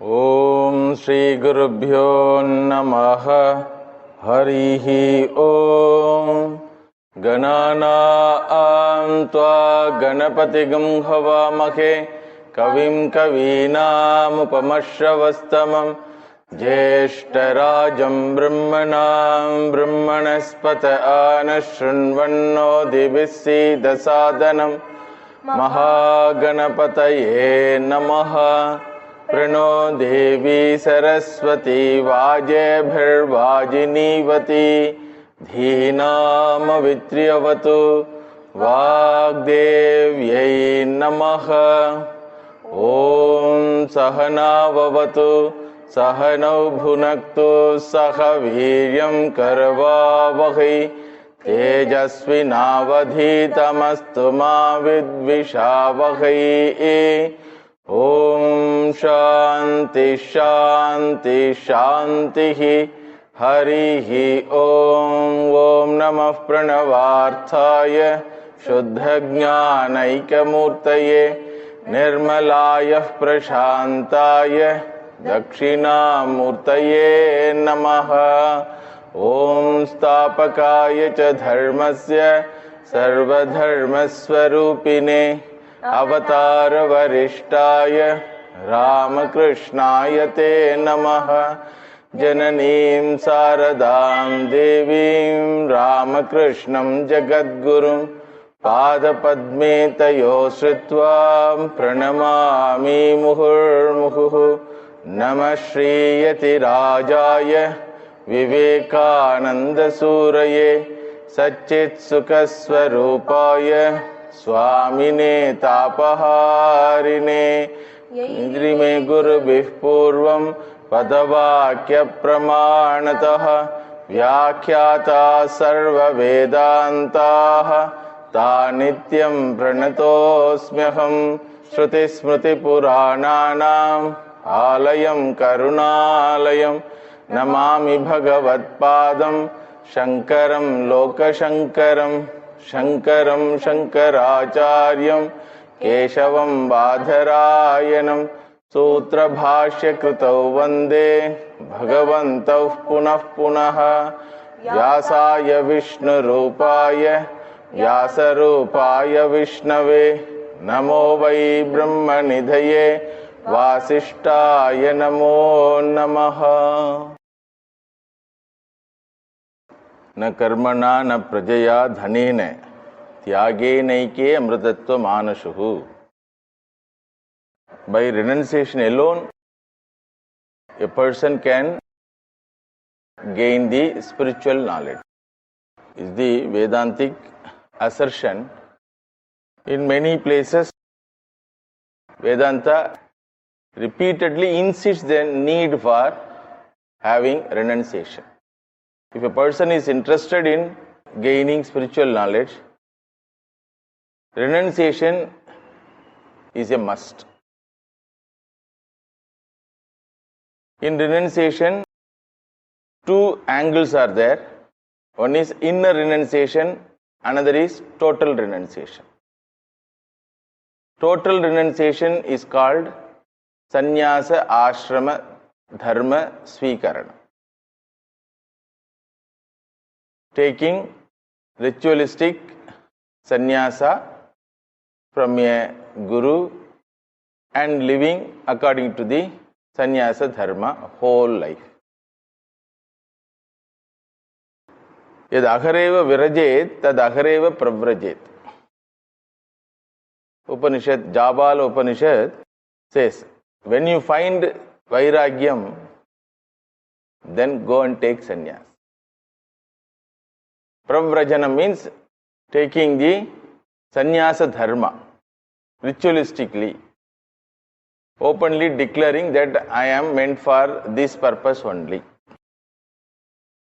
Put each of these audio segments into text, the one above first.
Om Shri Gurubhyo Namaha Harihi Om Ganana Tva Ganapatigam Havamahe Kavim Kavinam Upamashravastamam Jeshtarajam Brahmanam Brahmanaspata Anashrinvanno Divisi Dasadanam Mahaganapataye Namaha Prano Devi Saraswati Vajebhirvajinivati Dhinam Vitriyavatu Vagdevyai Namaha Om Sahana Vavatu Sahanau Bhunaktu Sahaviryam Karavavahi Tejasvinavadhitamastu ma vidvishavahai Om Shanti Shanti Shanti Harihi Om Om Namah Pranavarthaya Shuddhajnanaikamurtaye Nirmalayah Prashantaya Dakshinamurtaye Namaha Om Stapakaya Cha Dharmasya Sarvadharmaswarupine Avatara Varishtaya Ramakrishnaya Te Namaha Jananim Saradam Devim Ramakrishnam Jagadgurum Padapadme Tayo Sritvam Pranamami Muhurmuhu Namah Shri Yati Rajaya Vivekananda Suraye Satchit Sukaswarupaya Swamine Tapaharine Indrime Gurubhih Purvam Padavakya Pramanataha Vyakhyata Sarva Vedantaha Ta Nityam Pranatosmyaham Shruti Smriti Purananam Alayam Karunalayam Namami Bhagavat Padam Shankaram Lokashankaram Shankaram Shankaracharyam Keshavam Badharayanam Sutra Bhashya Kritau Vande Bhagavantau Punah Punaha Vyasaya Vishnu Rupaya Vyasa Rupaya Vishnave Namo Vai Brahma Nidhaye Vasishtaya Namo Namaha न कर्मणा न प्रजया धनेन त्यागे नैके अमृतत्व मानशुः. By renunciation alone, a person can gain the spiritual knowledge. Is the Vedantic assertion. In many places, Vedanta repeatedly insists the need for having renunciation. If a person is interested in gaining spiritual knowledge, renunciation is a must. In renunciation, two angles are there. One is inner renunciation, another is total renunciation. Total renunciation is called Sannyasa Ashrama Dharma Swikarana. Taking ritualistic sannyasa from a guru and living according to the sannyasa dharma whole life. Yad ahareva virajet tad ahareva pravrajet. Upanishad, Jabal Upanishad says, when you find vairagyam, then go and take sannyas. Pravrajana means taking the sannyasa dharma ritualistically, openly declaring that I am meant for this purpose only.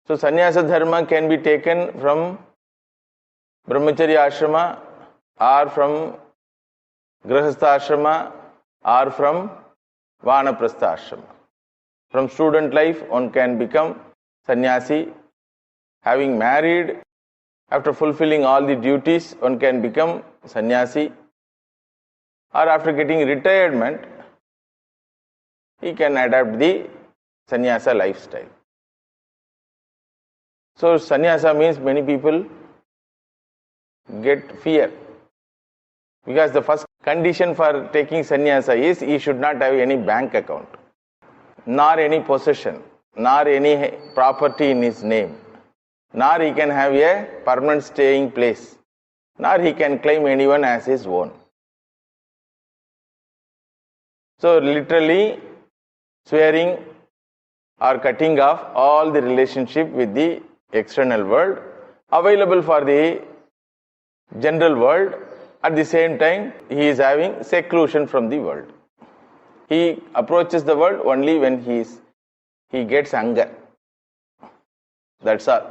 So sannyasa dharma can be taken from brahmacharya ashrama or from grahastha ashrama or from vanaprastha ashrama. From student life, one can become sannyasi. Having married, after fulfilling all the duties, one can become sannyasi. Or after getting retirement, he can adapt the sannyasa lifestyle. So sannyasa means many people get fear, because the first condition for taking sannyasa is he should not have any bank account, nor any possession, nor any property in his name, nor he can have a permanent staying place, nor he can claim anyone as his own. So literally swearing or cutting off all the relationship with the external world available for the general world. At the same time, he is having seclusion from the world. He approaches the world only when he gets hunger. That's all.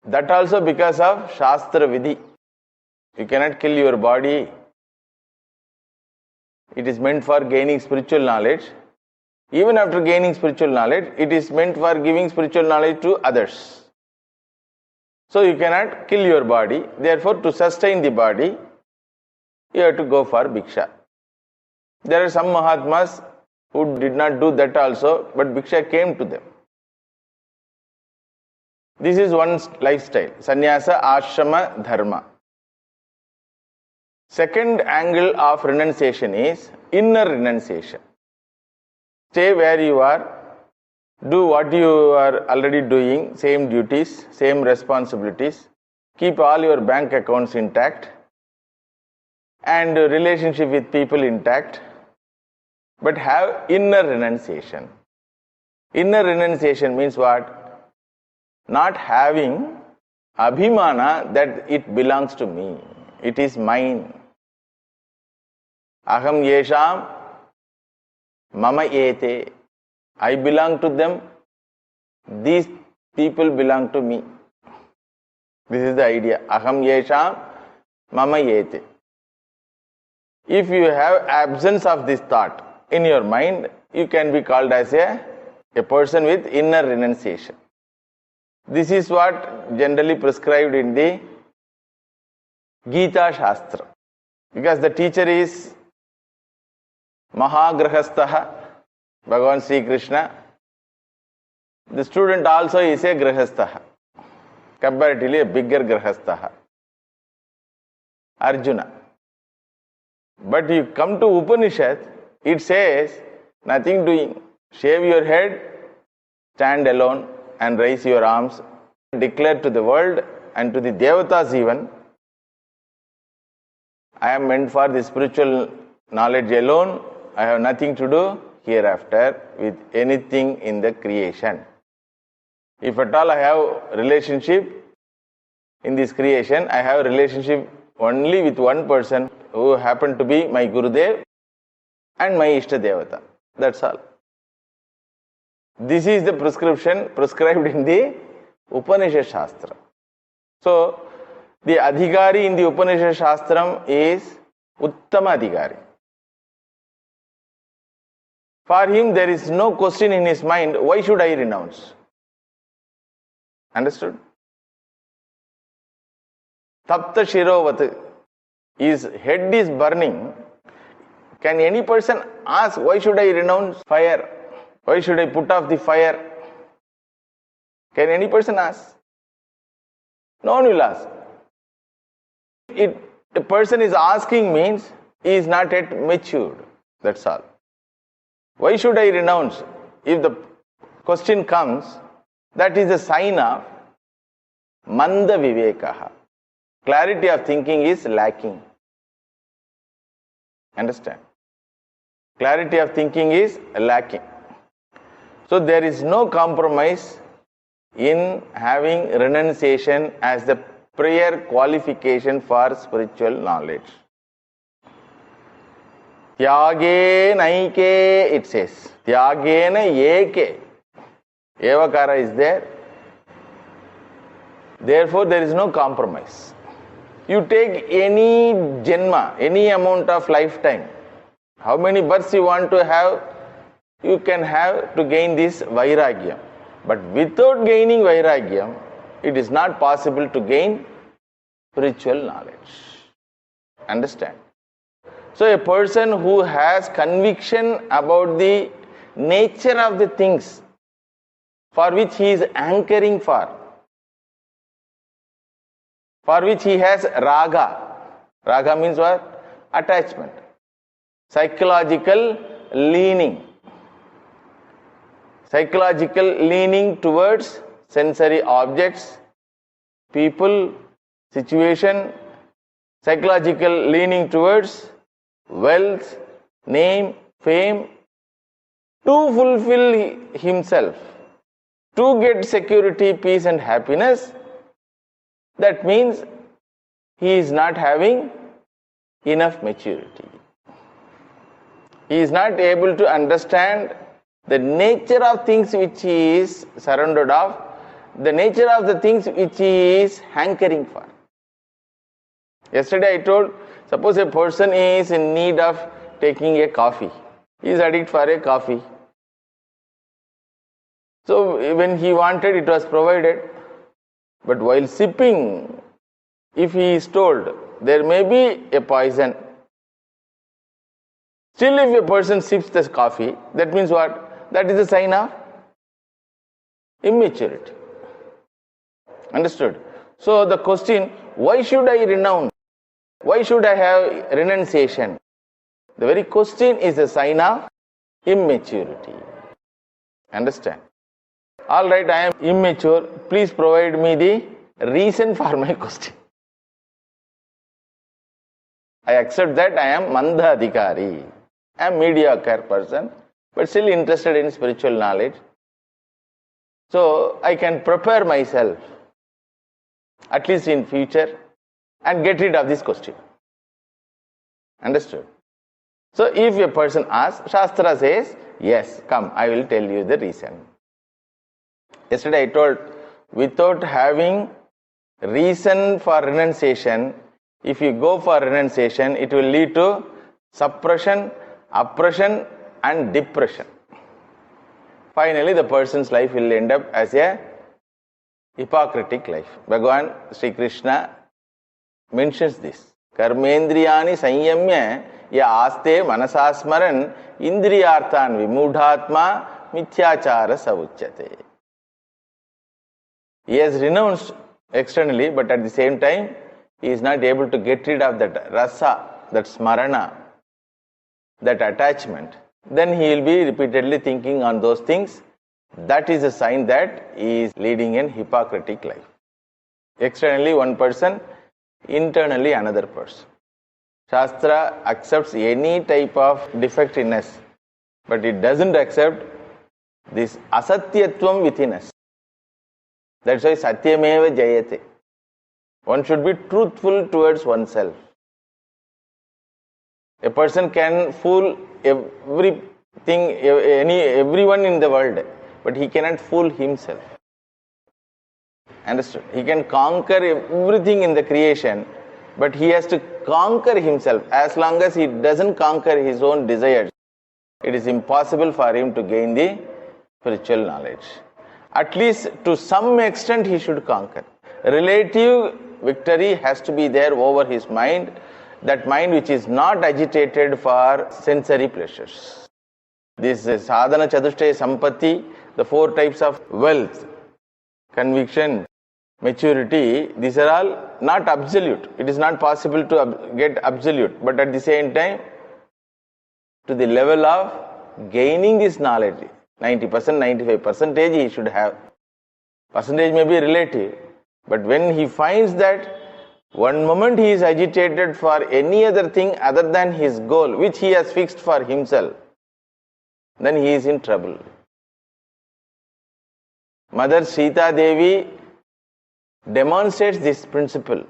That also because of Shastra Vidhi. You cannot kill your body. It is meant for gaining spiritual knowledge. Even after gaining spiritual knowledge, it is meant for giving spiritual knowledge to others. So you cannot kill your body. Therefore, to sustain the body, you have to go for Bhiksha. There are some Mahatmas who did not do that also, but Bhiksha came to them. This is one lifestyle, sannyasa ashrama dharma. Second angle of renunciation is inner renunciation. Stay where you are, do what you are already doing, same duties, same responsibilities, keep all your bank accounts intact and relationship with people intact, but have inner renunciation. Inner renunciation means what? Not having abhimana that it belongs to me, it is mine. Aham yesham mama ete. I belong to them, these people belong to me. This is the idea. Aham yesham mama ete. If you have absence of this thought in your mind, you can be called as a person with inner renunciation. This is what generally prescribed in the Gita Shastra. Because the teacher is Mahagrahastaha, Bhagavan Sri Krishna. The student also is a Grahastaha, comparatively a bigger Grahastaha, Arjuna. But you come to Upanishad, it says nothing doing. Shave your head, stand alone and raise your arms, declare to the world and to the Devatas even, I am meant for the spiritual knowledge alone. I have nothing to do hereafter with anything in the creation. If at all I have relationship in this creation, I have relationship only with one person who happened to be my Gurudev and my Ishta Devata. That's all. This is the prescription prescribed in the Upanishad Shastra. So, the Adhikari in the Upanishad Shastram is Uttama Adhikari. For him, there is no question in his mind, why should I renounce? Understood? Tapta Shirovat, his head is burning. Can any person ask, why should I renounce fire? Why should I put off the fire? Can any person ask? No one will ask. If a person is asking means he is not yet matured. That's all. Why should I renounce? If the question comes, that is a sign of Manda Vivekaha. Clarity of thinking is lacking. Understand? Clarity of thinking is lacking. So there is no compromise in having renunciation as the prior qualification for spiritual knowledge. Tyage naike, it says. Tyagena eke. Evakara is there. Therefore, there is no compromise. You take any janma, any amount of lifetime, how many births you want to have, you can have to gain this vairagya. But without gaining vairagya, it is not possible to gain spiritual knowledge. Understand? So a person who has conviction about the nature of the things for which he is anchoring for which he has raga. Raga means what? Attachment. Psychological leaning. Psychological leaning towards sensory objects, people, situation, psychological leaning towards wealth, name, fame, to fulfill himself, to get security, peace and happiness. That means he is not having enough maturity. He is not able to understand the nature of things which he is surrounded of, the nature of the things which he is hankering for. Yesterday I told, suppose a person is in need of taking a coffee. He is addict for a coffee. So when he wanted, it was provided. But while sipping, if he is told there may be a poison, still if a person sips this coffee, that means what? That is a sign of immaturity. Understood? So the question, why should I renounce? Why should I have renunciation? The very question is a sign of immaturity. Understand? All right, I am immature. Please provide me the reason for my question. I accept that I am Manda Adhikari. I am mediocre person, but still interested in spiritual knowledge. So I can prepare myself, at least in future, and get rid of this question. Understood? So if a person asks, Shastra says, yes, come, I will tell you the reason. Yesterday I told, without having reason for renunciation, if you go for renunciation, it will lead to suppression, oppression and depression. Finally, the person's life will end up as a hypocritic life. Bhagavan Sri Krishna mentions this. Karmendriyani sanyamya ya aste manasasmaran indriyarthan vimudhatma mithyachara savuchyate. He has renounced externally, but at the same time, he is not able to get rid of that rasa, that smarana, that attachment. Then he will be repeatedly thinking on those things. That is a sign that he is leading an hypocritic life. Externally one person, internally another person. Shastra accepts any type of defect in us, but it doesn't accept this asatyatvam within us. That's why satyameva jayate. One should be truthful towards oneself. A person can fool everyone in the world, but he cannot fool himself. Understood? He can conquer everything in the creation, but he has to conquer himself. As long as he doesn't conquer his own desires, it is impossible for him to gain the spiritual knowledge. At least to some extent he should conquer. Relative victory has to be there over his mind, that mind which is not agitated for sensory pleasures. This sadhana chatushtaya sampatti, the four types of wealth, conviction, maturity, these are all not absolute. It is not possible to get absolute, but at the same time, to the level of gaining this knowledge, 90%, 95% he should have. Percentage may be relative, but when he finds that one moment he is agitated for any other thing other than his goal, which he has fixed for himself, then he is in trouble. Mother Sita Devi demonstrates this principle.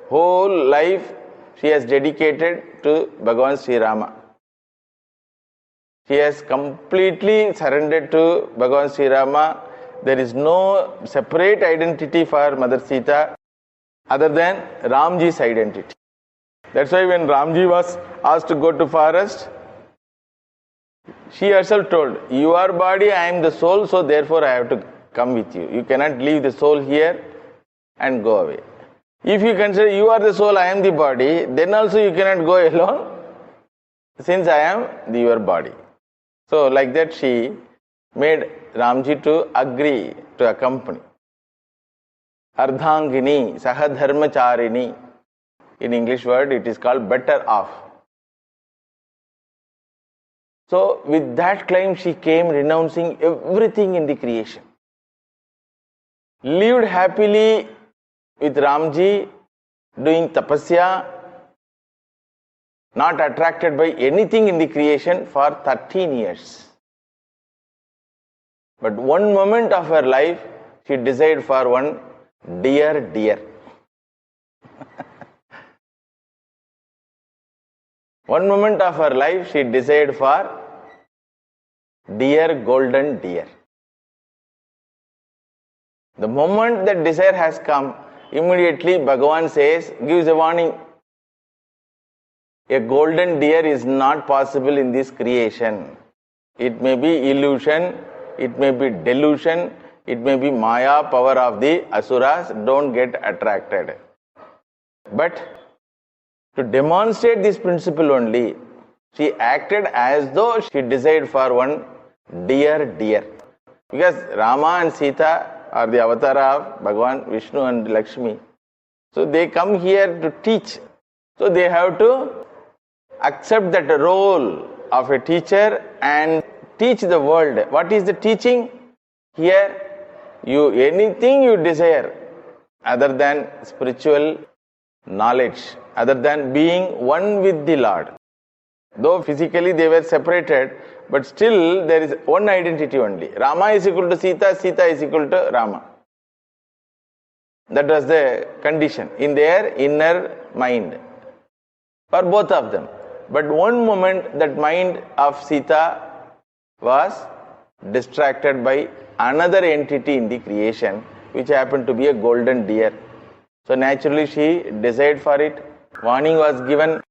Whole life she has dedicated to Bhagavan Sri Rama. She has completely surrendered to Bhagavan Sri Rama. There is no separate identity for Mother Sita other than Ramji's identity. That's why when Ramji was asked to go to forest, she herself told, your body, I am the soul, so therefore I have to come with you. You cannot leave the soul here and go away. If you consider you are the soul, I am the body, then also you cannot go alone, since I am your body. So like that she made Ramji to agree to accompany. Ardhangini, Sahadharmacharini. In English word it is called better off. So with that claim she came, renouncing everything in the creation. Lived happily with Ramji, doing tapasya, not attracted by anything in the creation for 13 years. But one moment of her life, she desired for one dear. One moment of her life, she desired for dear golden deer. The moment that desire has come, immediately Bhagavan says, gives a warning. A golden deer is not possible in this creation. It may be illusion, it may be delusion, it may be Maya, power of the asuras. Don't get attracted. But to demonstrate this principle only, she acted as though she desired for one dear. Because Rama and Sita are the avatar of Bhagavan Vishnu and Lakshmi. So they come here to teach. So they have to accept that role of a teacher and teach the world. What is the teaching? Here, anything you desire other than spiritual knowledge, other than being one with the Lord. Though physically they were separated, but still there is one identity only. Rama is equal to Sita, Sita is equal to Rama. That was the condition in their inner mind for both of them. But one moment that mind of Sita was distracted by another entity in the creation, which happened to be a golden deer. So naturally she desired for it. Warning was given.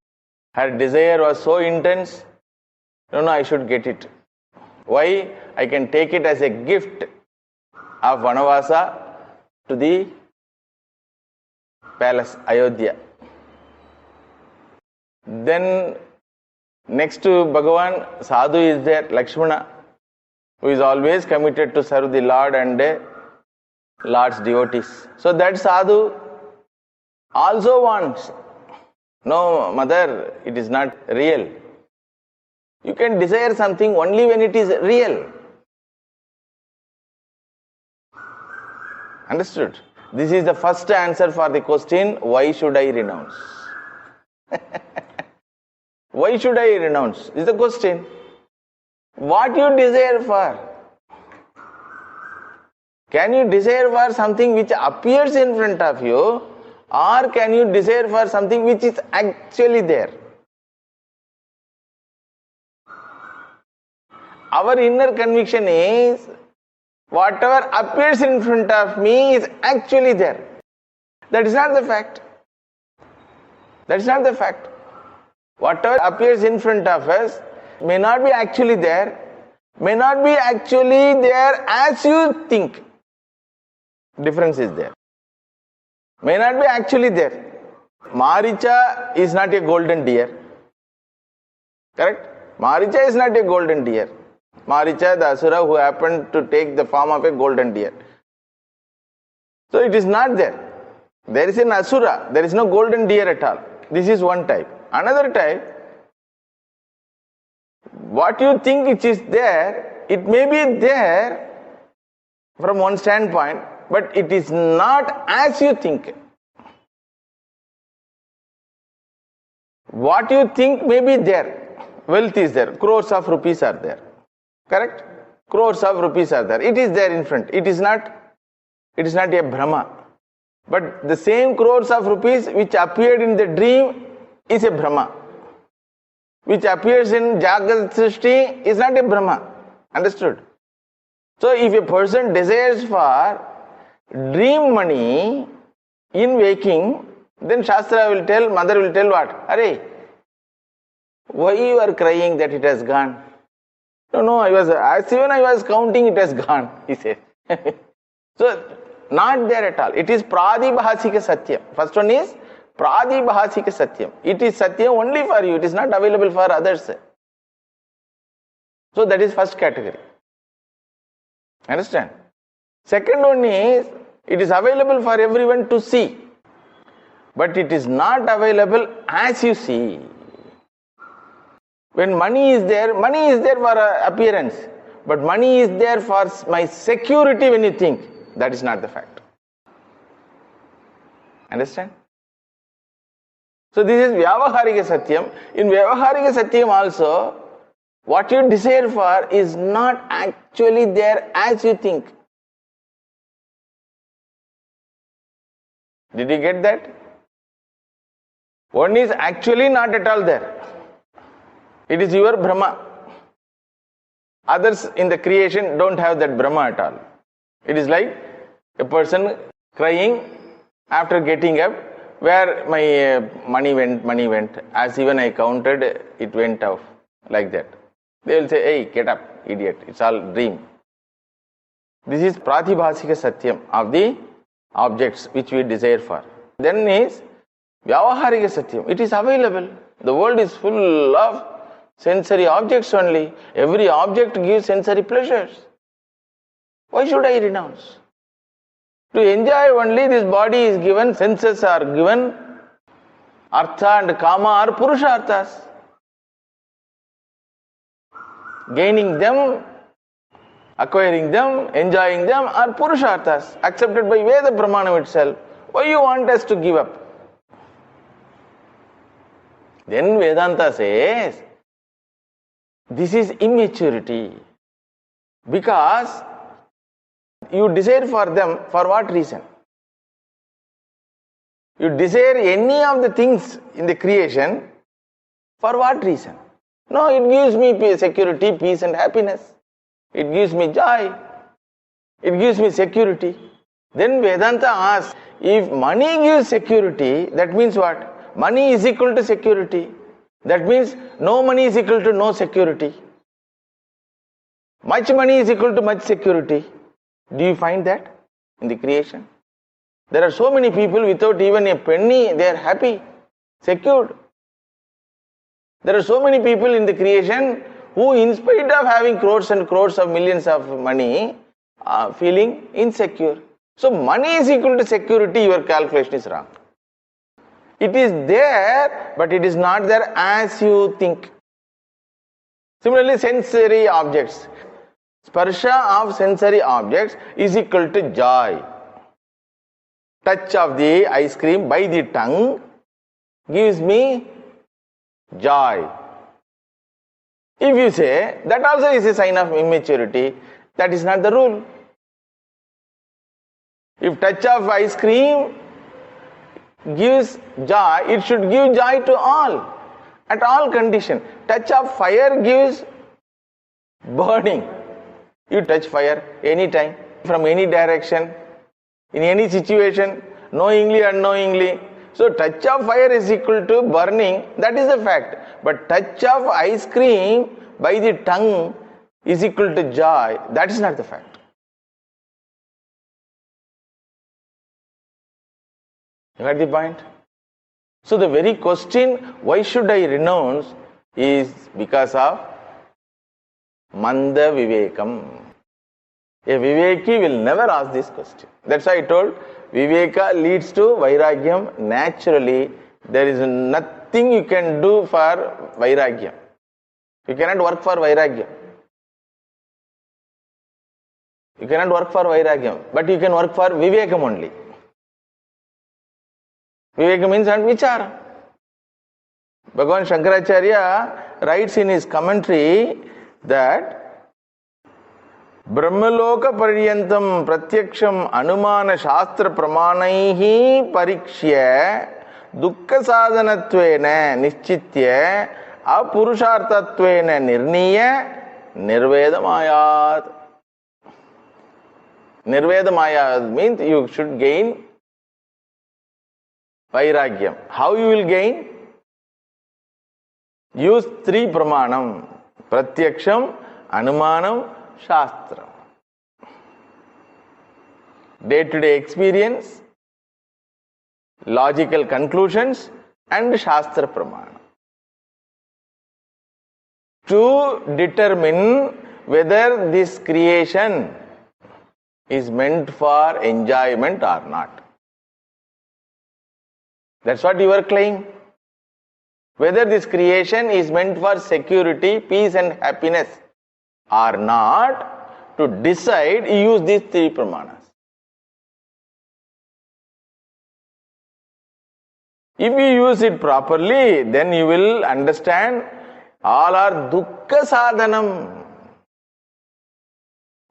Her desire was so intense. No, I should get it. Why? I can take it as a gift of Vanavasa to the palace, Ayodhya. Then next to Bhagavan, Sadhu is there, Lakshmana, who is always committed to serve the Lord and Lord's devotees. So that Sadhu also wants, no, mother, it is not real. You can desire something only when it is real. Understood? This is the first answer for the question, why should I renounce? Why should I renounce? Is the question. What you desire for? Can you desire for something which appears in front of you, or can you desire for something which is actually there? Our inner conviction is, whatever appears in front of me is actually there. That is not the fact. That is not the fact. Whatever appears in front of us may not be actually there, may not be actually there as you think. Difference is there. May not be actually there. Maricha is not a golden deer. Correct? Maricha is not a golden deer. Maricha, the asura who happened to take the form of a golden deer. So it is not there. There is an asura. There is no golden deer at all. This is one type. Another type, what you think it is there, it may be there from one standpoint, but it is not as you think. What you think may be there. Wealth is there. Crores of rupees are there. Correct? Crores of rupees are there. It is there in front. It is not a Brahma. But the same crores of rupees which appeared in the dream is a Brahma. Which appears in Jagat Srishti is not a Brahma. Understood? So if a person desires for dream money in waking, then Shastra will tell, mother will tell what? Arey, why you are crying that it has gone? No, as even I was counting, it has gone, he said. So not there at all. It is pradibhasika satyam. First one is pradibhasika satyam. It is satyam only for you. It is not available for others. So that is first category. Understand? Second one is, it is available for everyone to see, but it is not available as you see. When money is there for appearance, but money is there for my security when you think. That is not the fact. Understand? So this is Vyavaharika Satyam. In Vyavaharika Satyam also, what you desire for is not actually there as you think. Did you get that? One is actually not at all there. It is your Brahma. Others in the creation don't have that Brahma at all. It is like a person crying after getting up, where my money went. As even I counted, it went off. Like that. They will say, hey, get up, idiot. It's all dream. This is Pratibhasika Satyam of the objects which we desire for. Then is Vyavaharika Satyam. It is available. The world is full of sensory objects only. Every object gives sensory pleasures. Why should I renounce? To enjoy only this body is given, senses are given, artha and kama are purusharthas. Gaining them, acquiring them, enjoying them are purusharthas, accepted by Veda Pramanam itself. Why you want us to give up? Then Vedanta says, this is immaturity. Because you desire for them, for what reason? You desire any of the things in the creation, for what reason? No, it gives me security, peace and happiness. It gives me joy. It gives me security. Then Vedanta asks, if money gives security, that means what? Money is equal to security. That means no money is equal to no security. Much money is equal to much security. Do you find that in the creation? There are so many people without even a penny, they are happy, secured. There are so many people in the creation who, in spite of having crores and crores of millions of money, are feeling insecure. So money is equal to security, your calculation is wrong. It is there, but it is not there as you think. Similarly, sensory objects. Sparsha of sensory objects is equal to joy. Touch of the ice cream by the tongue gives me joy. If you say that also is a sign of immaturity, that is not the rule. If touch of ice cream gives joy, it should give joy to all, at all conditions. Touch of fire gives burning. You touch fire anytime, from any direction, in any situation, knowingly, unknowingly. So touch of fire is equal to burning, that is the fact. But touch of ice cream by the tongue is equal to joy, that is not the fact. You got the point? So the very question, why should I renounce, is because of Manda Vivekam. A Viveki will never ask this question. That's why I told, Viveka leads to Vairagyam naturally. There is nothing you can do for Vairagyam. You cannot work for Vairagyam. You cannot work for Vairagyam, but you can work for Vivekam only. Viveka means and Vichara. Bhagavan Shankaracharya writes in his commentary that Brahmaloka Paryantam Pratyaksham Anumana Shastra Pramanaihi Parikshya Dukkha Sadhanatvena Nischitya Apurushartatvena Nirniya Nirvedamayat. Nirvedamayat means you should gain Vairagyam. How you will gain? Use three pramanam. Pratyaksham, Anumanam, Shastra. day-to-day experience, logical conclusions, and Shastra Pramana. To determine whether this creation is meant for enjoyment or not. That's what your claim. Whether this creation is meant for security, peace and happiness or not, to decide, you use these three pramanas. If you use it properly, then you will understand all are dukkha sadhanam.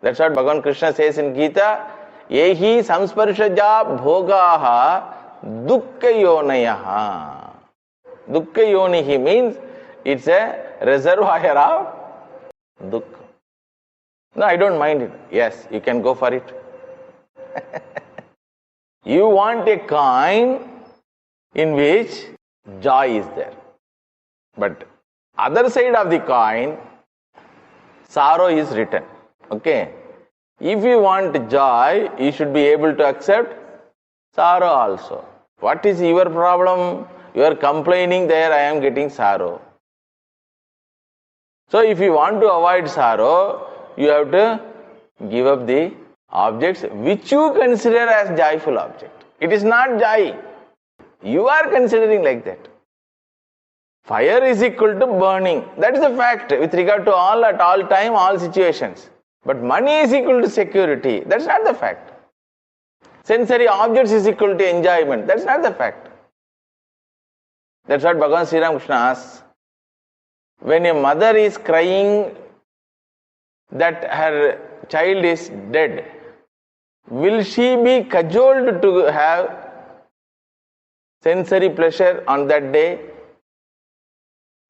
That's what Bhagavan Krishna says in Gita, Yehi samsparshaja bhogaha dukkha yonayaha. Dukkha yonihi means it's a reservoir of dukkha. No, I don't mind it. Yes, you can go for it. You want a coin in which joy is there. But other side of the coin, sorrow is written. Okay. If you want joy, you should be able to accept sorrow also. What is your problem? You are complaining there, I am getting sorrow. So if you want to avoid sorrow, you have to give up the objects which you consider as joyful object. It is not joy. You are considering like that. Fire is equal to burning. That is a fact with regard to all, at all time, all situations. But money is equal to security. That's not the fact. Sensory objects is equal to enjoyment. That's not the fact. That's what Bhagavan Sri Ramakrishna asks. When a mother is crying that her child is dead, will she be cajoled to have sensory pleasure on that day?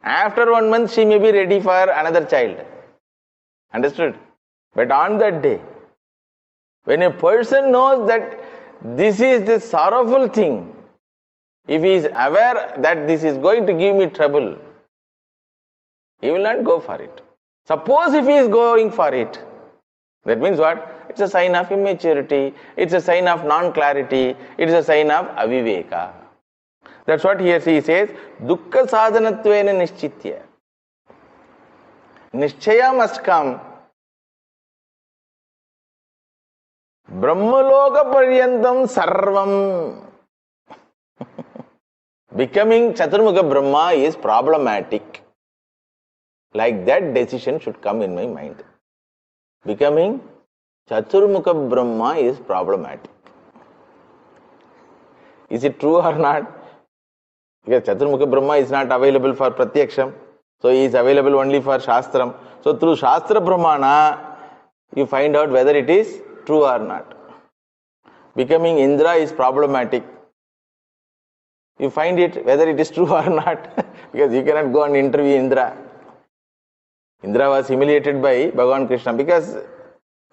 After 1 month, she may be ready for another child. Understood? But on that day, when a person knows that this is the sorrowful thing, if he is aware that this is going to give me trouble, he will not go for it. Suppose if he is going for it, that means what? It's a sign of immaturity, it's a sign of non-clarity, it is a sign of aviveka. That's what here he says, dukkha sadhanatvena nishchitya. Nishchaya must come. Brahmaloka paryantam sarvam. Becoming Chaturmukha Brahma is problematic. Like that decision should come in my mind. Becoming Chaturmukha Brahma is problematic. Is it true or not? Because Chaturmukha Brahma is not available for Pratyaksham. So he is available only for Shastram. So through Shastra Pramana, you find out whether it is true or not. Becoming Indra is problematic. You find it whether it is true or not. Because you cannot go and interview Indra. Indra was humiliated by Bhagavan Krishna because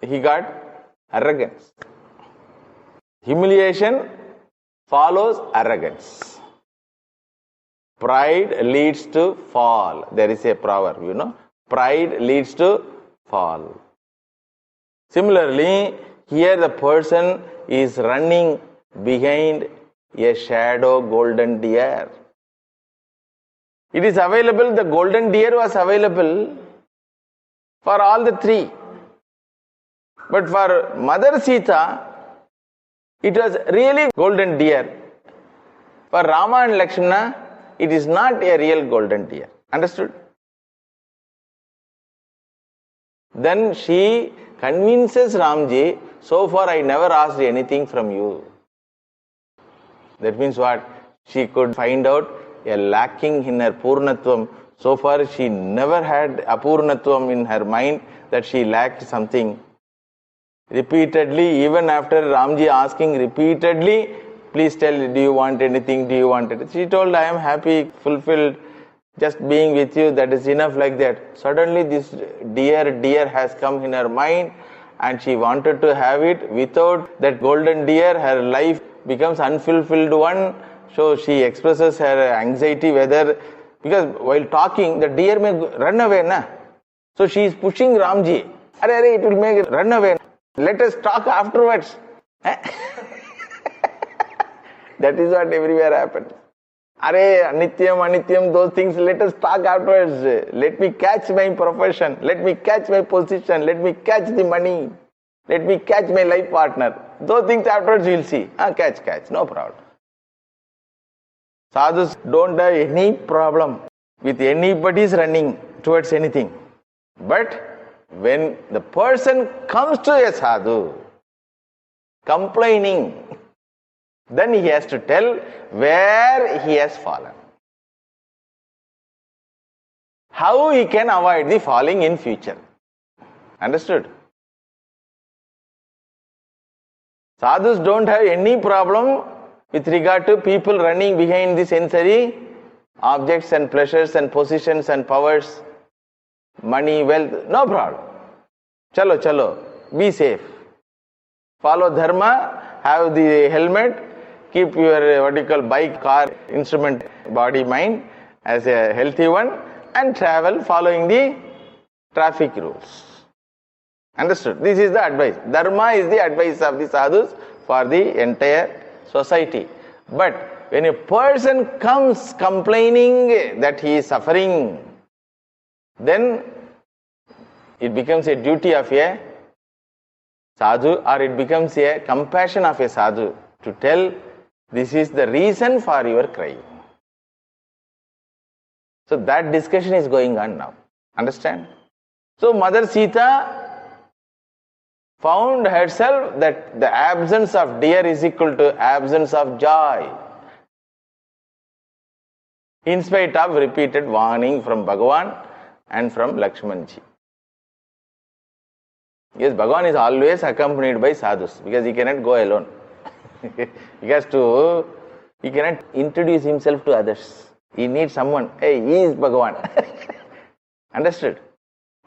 he got arrogance. Humiliation follows arrogance. Pride leads to fall. There is a proverb, Pride leads to fall. Similarly, here the person is running behind a shadow golden deer. It is available, the golden deer was available for all the three. But for Mother Sita, it was really golden deer. For Rama and Lakshmana, it is not a real golden deer. Understood? Then she convinces Ramji, so far I never asked anything from you. That means what? She could find out a lacking in her Purnatvam. So far she never had Apurnatvam in her mind that she lacked something. Repeatedly, even after Ramji asking repeatedly, please tell, do you want anything, do you want it? She told, I am happy, fulfilled, just being with you, that is enough like that. Suddenly this deer has come in her mind and she wanted to have it. Without that golden deer, her life becomes unfulfilled one. So she expresses her anxiety whether, because while talking, the deer may run away. Na? So she is pushing Ramji. It will make it run away. Let us talk afterwards. That is what everywhere happens. Are, anityam, anityam, those things, let us talk afterwards. Let me catch my profession. Let me catch my position. Let me catch the money. Let me catch my life partner. Those things afterwards we will see. Catch, no problem. Sadhus don't have any problem with anybody's running towards anything. But when the person comes to a sadhu complaining, then he has to tell where he has fallen. How he can avoid the falling in future. Understood? Sadhus don't have any problem with regard to people running behind the sensory objects and pleasures and positions and powers, money, wealth, no problem. Chalo, be safe. Follow dharma, have the helmet, keep your bike, car, instrument, body, mind as a healthy one, and travel following the traffic rules. Understood? This is the advice. Dharma is the advice of the sadhus for the entire society. But when a person comes complaining that he is suffering, then it becomes a duty of a sadhu, or it becomes a compassion of a sadhu to tell, this is the reason for your crying. So that discussion is going on now. Understand? So Mother Sita found herself that the absence of deer is equal to absence of joy, in spite of repeated warning from Bhagavan and from Lakshmanji. Yes, Bhagavan is always accompanied by sadhus because he cannot go alone. He cannot introduce himself to others. He needs someone. Hey, he is Bhagavan. Understood?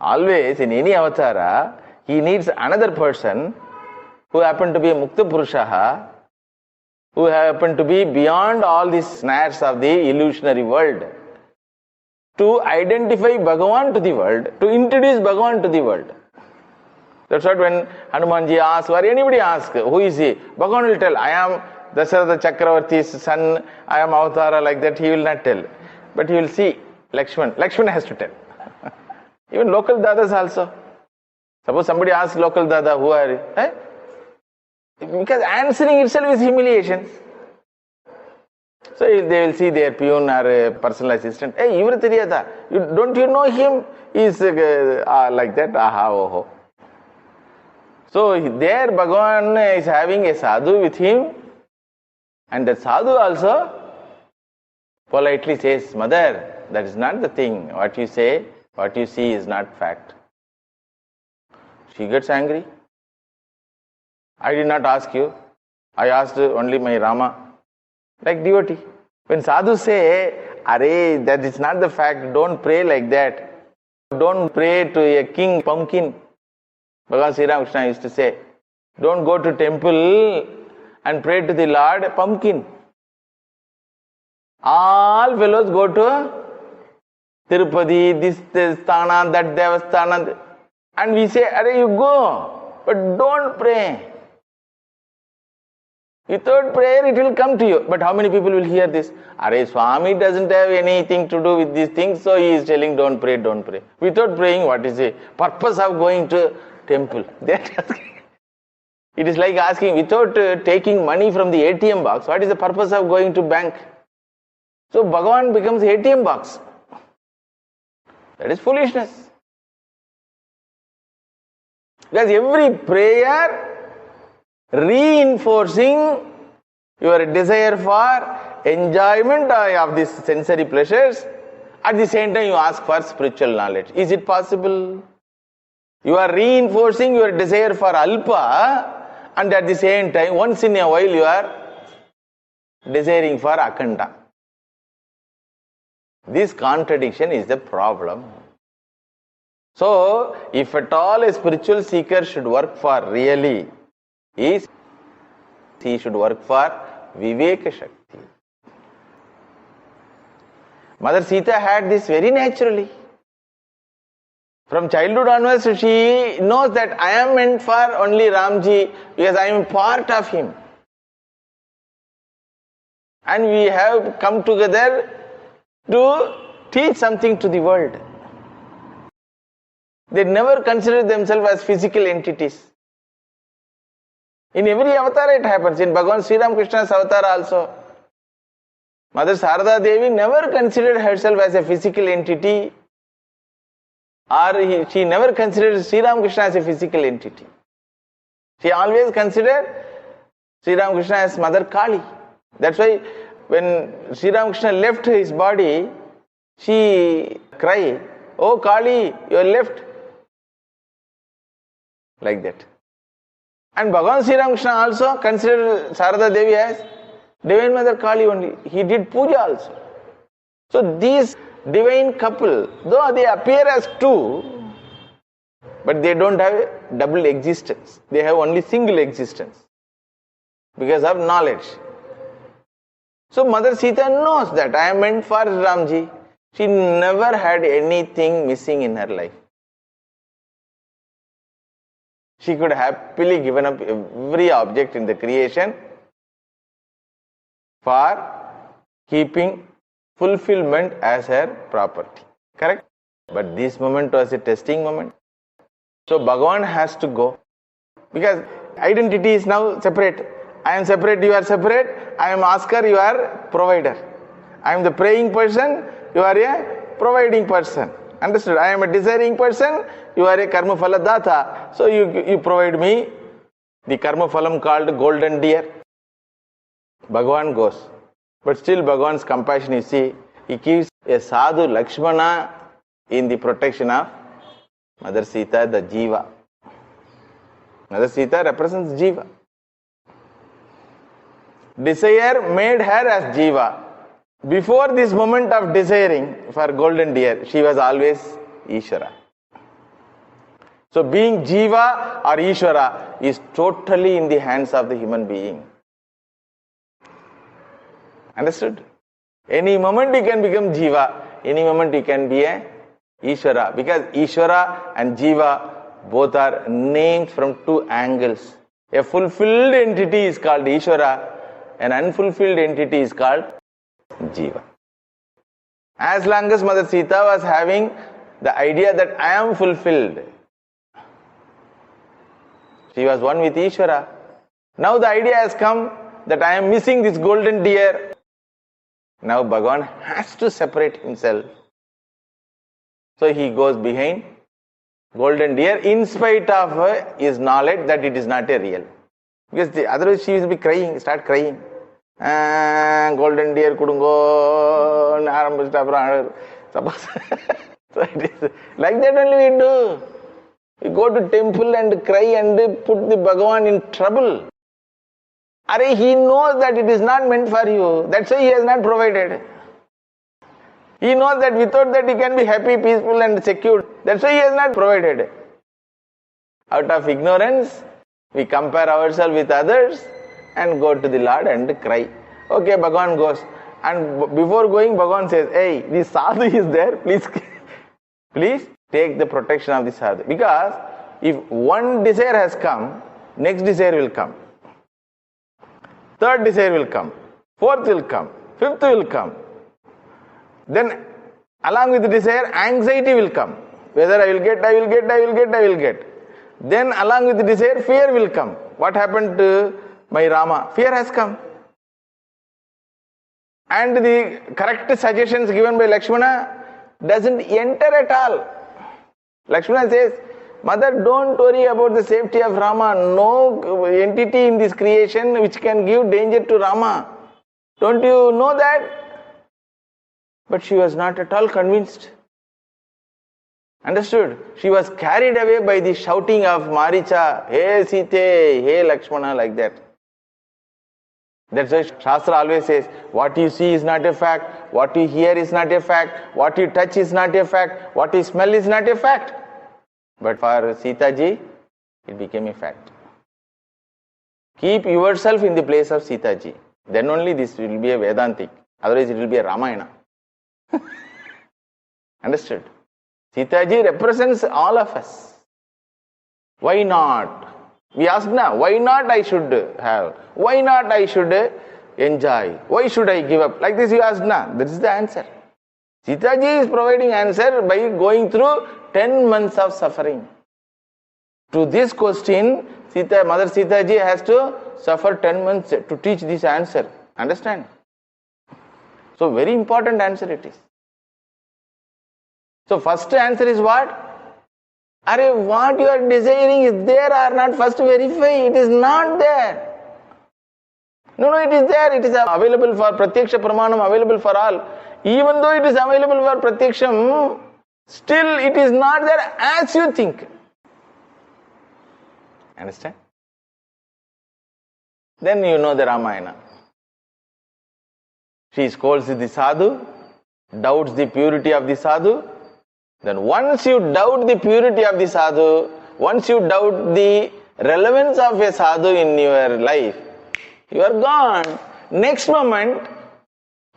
Always in any avatara, he needs another person who happen to be a Mukta Purusha, who happen to be beyond all these snares of the illusionary world, to identify Bhagavan to the world, to introduce Bhagavan to the world. That's what when Hanumanji asks, or anybody asks, who is he? Bhagavan will tell, I am Dasharatha Chakravarti's son, I am Avatara, like that. He will not tell. But he will see Lakshman. Lakshman has to tell. Even local dadas also. Suppose somebody asks local dada, who are you? Eh? Because answering itself is humiliation. So they will see their peon or a personal assistant. Hey, Ivra Teriyada, don't you know him? He is like that. Aha, oho. So there Bhagavan is having a sadhu with him, and the sadhu also politely says, Mother, that is not the thing. What you say, what you see is not fact. She gets angry. I did not ask you. I asked only my Rama. Like devotee. When sadhus say, Are, that is not the fact, don't pray like that. Don't pray to a king pumpkin. Bhagavan Sri Ramakrishna used to say, don't go to temple and pray to the Lord pumpkin. All fellows go to Tirupati, this Sthana, that Devasthana. And we say, Are, you go, but don't pray. Without prayer, it will come to you. But how many people will hear this? Are, Swami doesn't have anything to do with these things, so he is telling, don't pray, don't pray. Without praying, what is the purpose of going to temple? It is like asking, without taking money from the ATM box, what is the purpose of going to bank? So Bhagavan becomes ATM box. That is foolishness. Because every prayer reinforcing your desire for enjoyment of these sensory pleasures, at the same time you ask for spiritual knowledge. Is it possible? You are reinforcing your desire for alpa, and at the same time, once in a while you are desiring for akhanda. This contradiction is the problem. So, if at all a spiritual seeker should work for really, he should work for Viveka Shakti. Mother Sita had this very naturally. From childhood onwards, she knows that I am meant for only Ramji because I am part of him. And we have come together to teach something to the world. They never consider themselves as physical entities. In every avatar it happens. In Bhagavan Sri Ram Krishna's avatar also. Mother Sarada Devi never considered herself as a physical entity, or she never considered Sri Ram Krishna as a physical entity. She always considered Sri Ram Krishna as Mother Kali. That's why when Sri Ram Krishna left his body, she cried, "Oh Kali, you are left." Like that. And Bhagavan Sri Ram Krishna also considered Sarada Devi as Divine Mother Kali only. He did puja also. So these divine couple, though they appear as two, but they don't have a double existence. They have only single existence because of knowledge. So Mother Sita knows that I am meant for Ramji. She never had anything missing in her life. She could happily given up every object in the creation for keeping fulfillment as her property. Correct? But this moment was a testing moment. So Bhagavan has to go. Because identity is now separate. I am separate, you are separate. I am asker, you are provider. I am the praying person, you are a providing person. Understood? I am a desiring person, you are a karma phala data. So you provide me the karma phalam called golden deer. Bhagavan goes. But still Bhagavan's compassion, you see, he keeps a sadhu Lakshmana in the protection of Mother Sita, the Jiva. Mother Sita represents Jiva. Desire made her as Jiva. Before this moment of desiring for golden deer, she was always Ishvara. So being Jiva or Ishvara is totally in the hands of the human being. Understood? Any moment you can become Jiva, any moment you can be a Ishvara. Because Ishvara and Jiva both are named from two angles. A fulfilled entity is called Ishvara, an unfulfilled entity is called Jiva. As long as Mother Sita was having the idea that I am fulfilled, she was one with Ishvara. Now the idea has come that I am missing this golden deer. Now Bhagavan has to separate himself. So he goes behind golden deer in spite of his knowledge that it is not a real. Because otherwise she will be crying, start crying. Golden deer kudungo, suppose. So it is like that only we do. We go to temple and cry and put the Bhagavan in trouble. He knows that it is not meant for you. That's why he has not provided. He knows that without that he can be happy, peaceful and secure. That's why he has not provided. Out of ignorance, we compare ourselves with others and go to the Lord and cry. Okay, Bhagavan goes. And before going, Bhagavan says, "Hey, this sadhu is there. Please take the protection of the sadhu." Because if one desire has come, next desire will come. Third desire will come. Fourth will come. Fifth will come. Then along with the desire, anxiety will come. Whether I will get. Then along with the desire, fear will come. What happened to my Rama? Fear has come. And the correct suggestions given by Lakshmana doesn't enter at all. Lakshmana says, "Mother, don't worry about the safety of Rama. No entity in this creation which can give danger to Rama. Don't you know that?" But she was not at all convinced. Understood? She was carried away by the shouting of Maricha, "Hey Sita, hey Lakshmana," like that. That's why Shastra always says, what you see is not a fact, what you hear is not a fact, what you touch is not a fact, what you smell is not a fact. But for Sita ji, it became a fact. Keep yourself in the place of Sita ji. Then only this will be a Vedantic. Otherwise it will be a Ramayana. Understood? Sitaji represents all of us. Why not? We ask now, why not I should have? Why not I should enjoy? Why should I give up? Like this you ask now. That is the answer. Sitaji is providing answer by going through 10 months of suffering. To this question, Mother Sitaji has to suffer 10 months to teach this answer. Understand? So very important answer it is. So first answer is what? What you are desiring is there or not, first verify. It is not there. No, it is there. It is available for Pratyaksha Pramanam, available for all. Even though it is available for Pratyaksham, still it is not there as you think. Understand? Then you know the Ramayana. She scolds the sadhu, doubts the purity of the sadhu. Then once you doubt the purity of the sadhu, once you doubt the relevance of a sadhu in your life, you are gone. Next moment,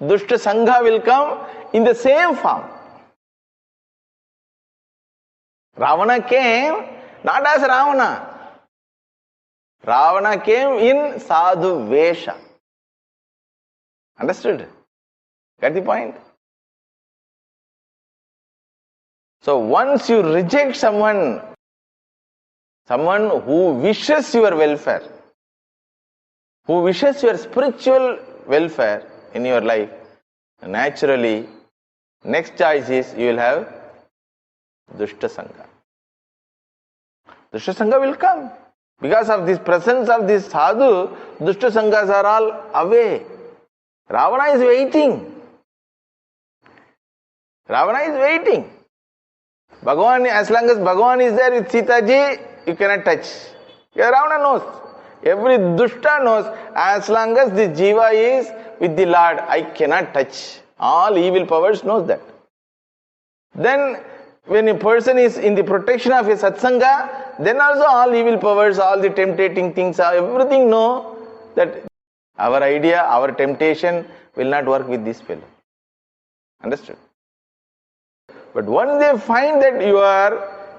Dushta Sangha will come in the same form. Ravana came not as Ravana. Ravana came in sadhu vesha. Understood? Get the point? So once you reject someone who wishes your welfare, who wishes your spiritual welfare in your life, naturally, next choice is you will have Dushta Sangha. Dushta Sangha will come. Because of this presence of this sadhu, Dushta Sanghas are all away. Ravana is waiting. Ravana is waiting. Bhagavan, as long as Bhagavan is there with Sitaji, you cannot touch. Ravana knows. Every Dushta knows, as long as the Jiva is with the Lord, I cannot touch. All evil powers knows that. Then, when a person is in the protection of a satsanga, then also all evil powers, all the temptating things, everything know that our idea, our temptation will not work with this fellow. Understood? But once they find that you are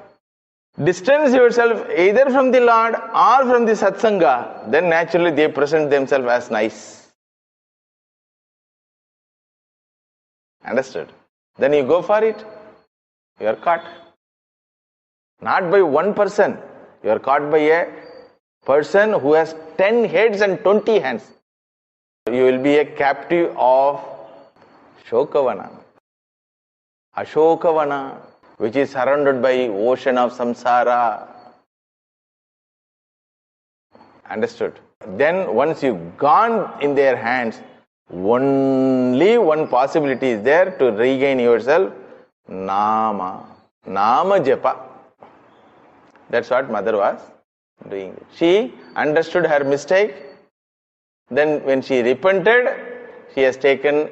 distance yourself either from the Lord or from the satsanga, then naturally they present themselves as nice. Understood? Then you go for it. You are caught. Not by one person. You are caught by a person who has 10 heads and 20 hands. You will be a captive of Shokavana. Ashokavana, which is surrounded by ocean of samsara. Understood? Then once you've gone in their hands, only one possibility is there to regain yourself. Nama Japa. That's what mother was doing. She understood her mistake. Then when she repented, she has taken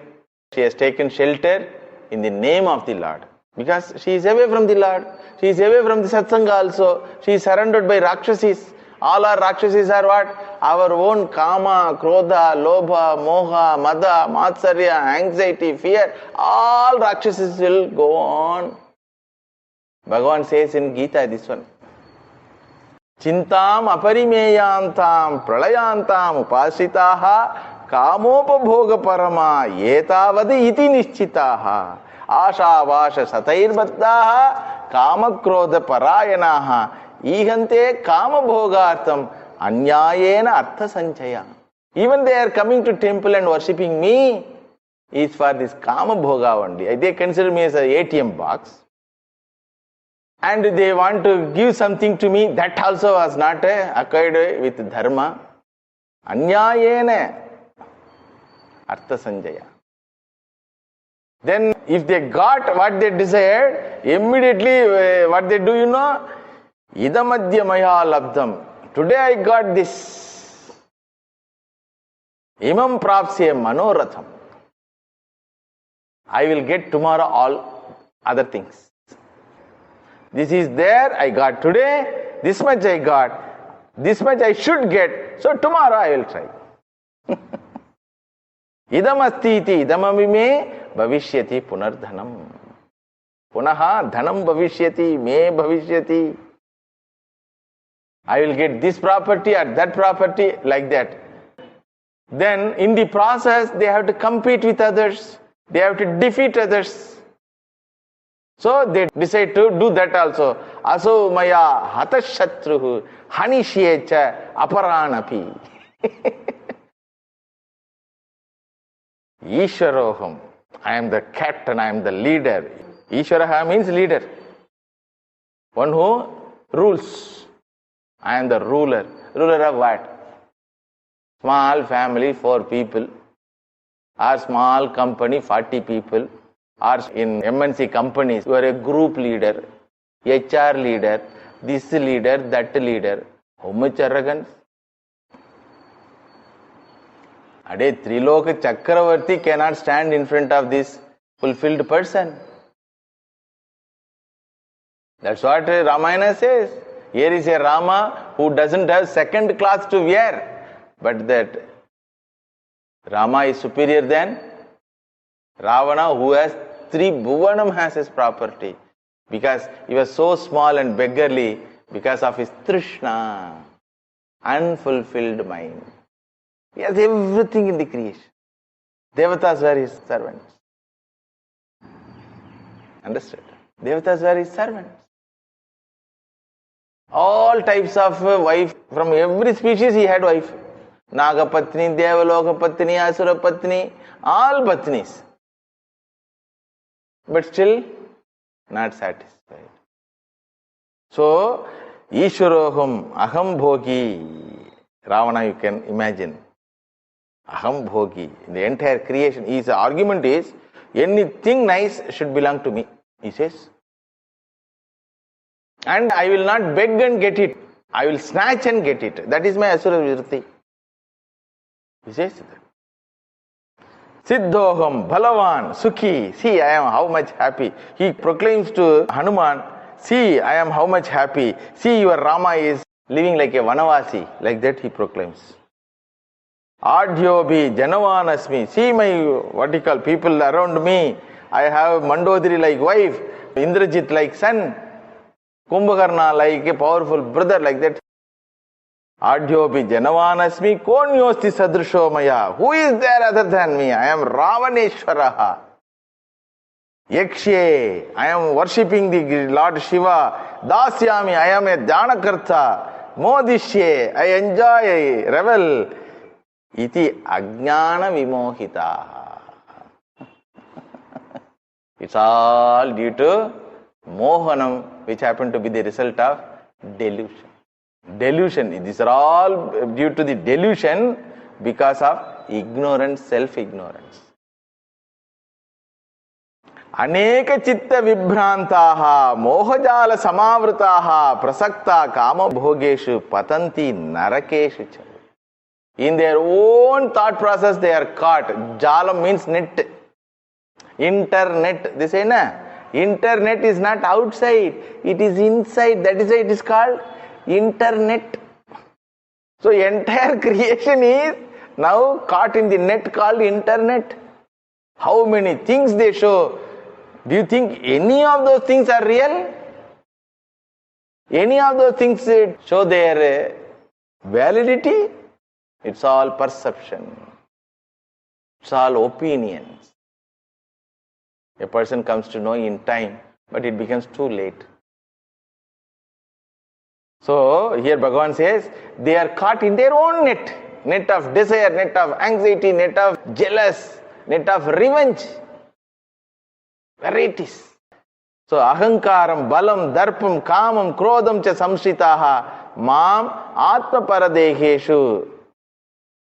shelter in the name of the Lord. Because she is away from the Lord. She is away from the satsanga also. She is surrounded by Rakshasis. All our Rakshasis are what? Our own Kama, Krodha, Lobha, Moha, Mada, Matsarya, anxiety, fear. All Rakshasis will go on. Bhagavan says in Gita this one. Chintam aparimeyantam pralayantam upasitaha kamopabhoga parama yetavadi iti nischitaha asha vasha satairbaddaha kamakrodha parayanaha ihante kamabhogartham anyayena artha sanchaya. Even they are coming to temple and worshipping me is for this kamabhoga only. They consider me as an ATM box. And they want to give something to me, that also was not acquired with dharma. Anyayena artha sanjaya. Then if they got what they desired, immediately what they do, you know, idamadhyamaya labdham. Today I got this. Imam prapsya manoratham. I will get tomorrow all other things. This is there, I got today, this much I got, this much I should get, so tomorrow I will try. Idam asti iti idamamime bhavishyati punardhanam. Punaha dhanam bhavishyati, me bhavishyati. I will get this property or that property, like that. Then in the process, they have to compete with others. They have to defeat others. So they decide to do that also. Aso maya hatashatruhu hanishyecha aparanapi. Ishwaroham. I am the captain, I am the leader. Ishwaraha means leader. One who rules. I am the ruler. Ruler of what? Small family, 4 people. Or small company, 40 people. Or in MNC companies, you are a group leader, HR leader, this leader, that leader. How much arrogance? Ade Triloka Chakravarti cannot stand in front of this fulfilled person. That's what Ramayana says. Here is a Rama who doesn't have second class to wear. But that Rama is superior than Ravana, who has 3 bhuvanam has his property. Because he was so small and beggarly because of his trishna, unfulfilled mind. He has everything in the creation. Devatas were his servants. Understood? Devatas were his servants. All types of wife, from every species he had wife. Nagapatni, Devalokapatni, Asurapatni, all patnis. But still not satisfied. So, Ishwaroham, Aham Bhogi, Ravana you can imagine. Aham Bhogi, the entire creation. His argument is, anything nice should belong to me, he says. And I will not beg and get it. I will snatch and get it. That is my Asura Vritti. He says that. Siddhoham, Balavan, Sukhi. See, I am how much happy. He proclaims to Hanuman, see, I am how much happy. See, your Rama is living like a Vanavasi. Like that he proclaims. Adhyobhi, Janavanasmi. See my, what you call, people around me. I have Mandodari like wife, Indrajit like son, Kumbhakarna like a powerful brother, like that. Adhyopi Janavanasmi Konyosti Sadrisho Maya. Who is there other than me? I am Ravaneshwaraha. Yakshe. I am worshipping the Lord Shiva. Dasyami. I am a Dhanakarta. Modishye. I enjoy, I revel. Iti Ajnana Vimohita. It's all due to Mohanam, which happened to be the result of delusion. Delusion. These are all due to the delusion because of ignorance, self-ignorance. Aneka chitta vibhrantaha, mohajala samavrataha, prasakta kama bhogeshu, patanti narakeshu. In their own thought process, they are caught. Jalam means net. Internet. They say, na? Internet is not outside, it is inside. That is why it is called Internet. So entire creation is now caught in the net called Internet. How many things they show? Do you think any of those things are real? Any of those things show their validity? It's all perception. It's all opinions. A person comes to know in time, but it becomes too late. So, here Bhagavan says, they are caught in their own net. Net of desire, net of anxiety, net of jealous, net of revenge. Varieties. So, ahankaram, balam, darpam, kamam, krodam cha samshritaha, mam, atma paradeheshu,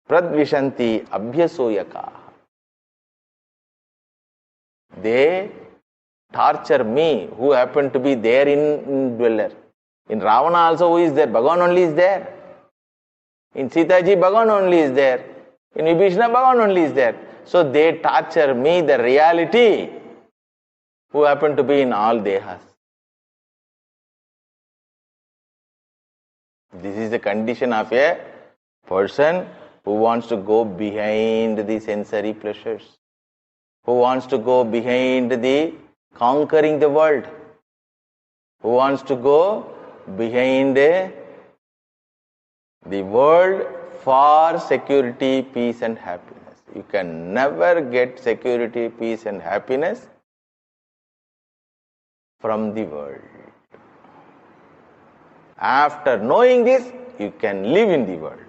pradvishanti, abhyasoyaka. They torture me, who happen to be their indweller. In Ravana also who is there? Bhagavan only is there. In Sitaji, Bhagavan only is there. In Vibhishana, Bhagavan only is there. So they torture me, the reality, who happen to be in all dehas. This is the condition of a person who wants to go behind the sensory pleasures, who wants to go behind the conquering the world. Who wants to go behind the world for security, peace and happiness? You can never get security, peace and happiness from the world. After knowing this, you can live in the world.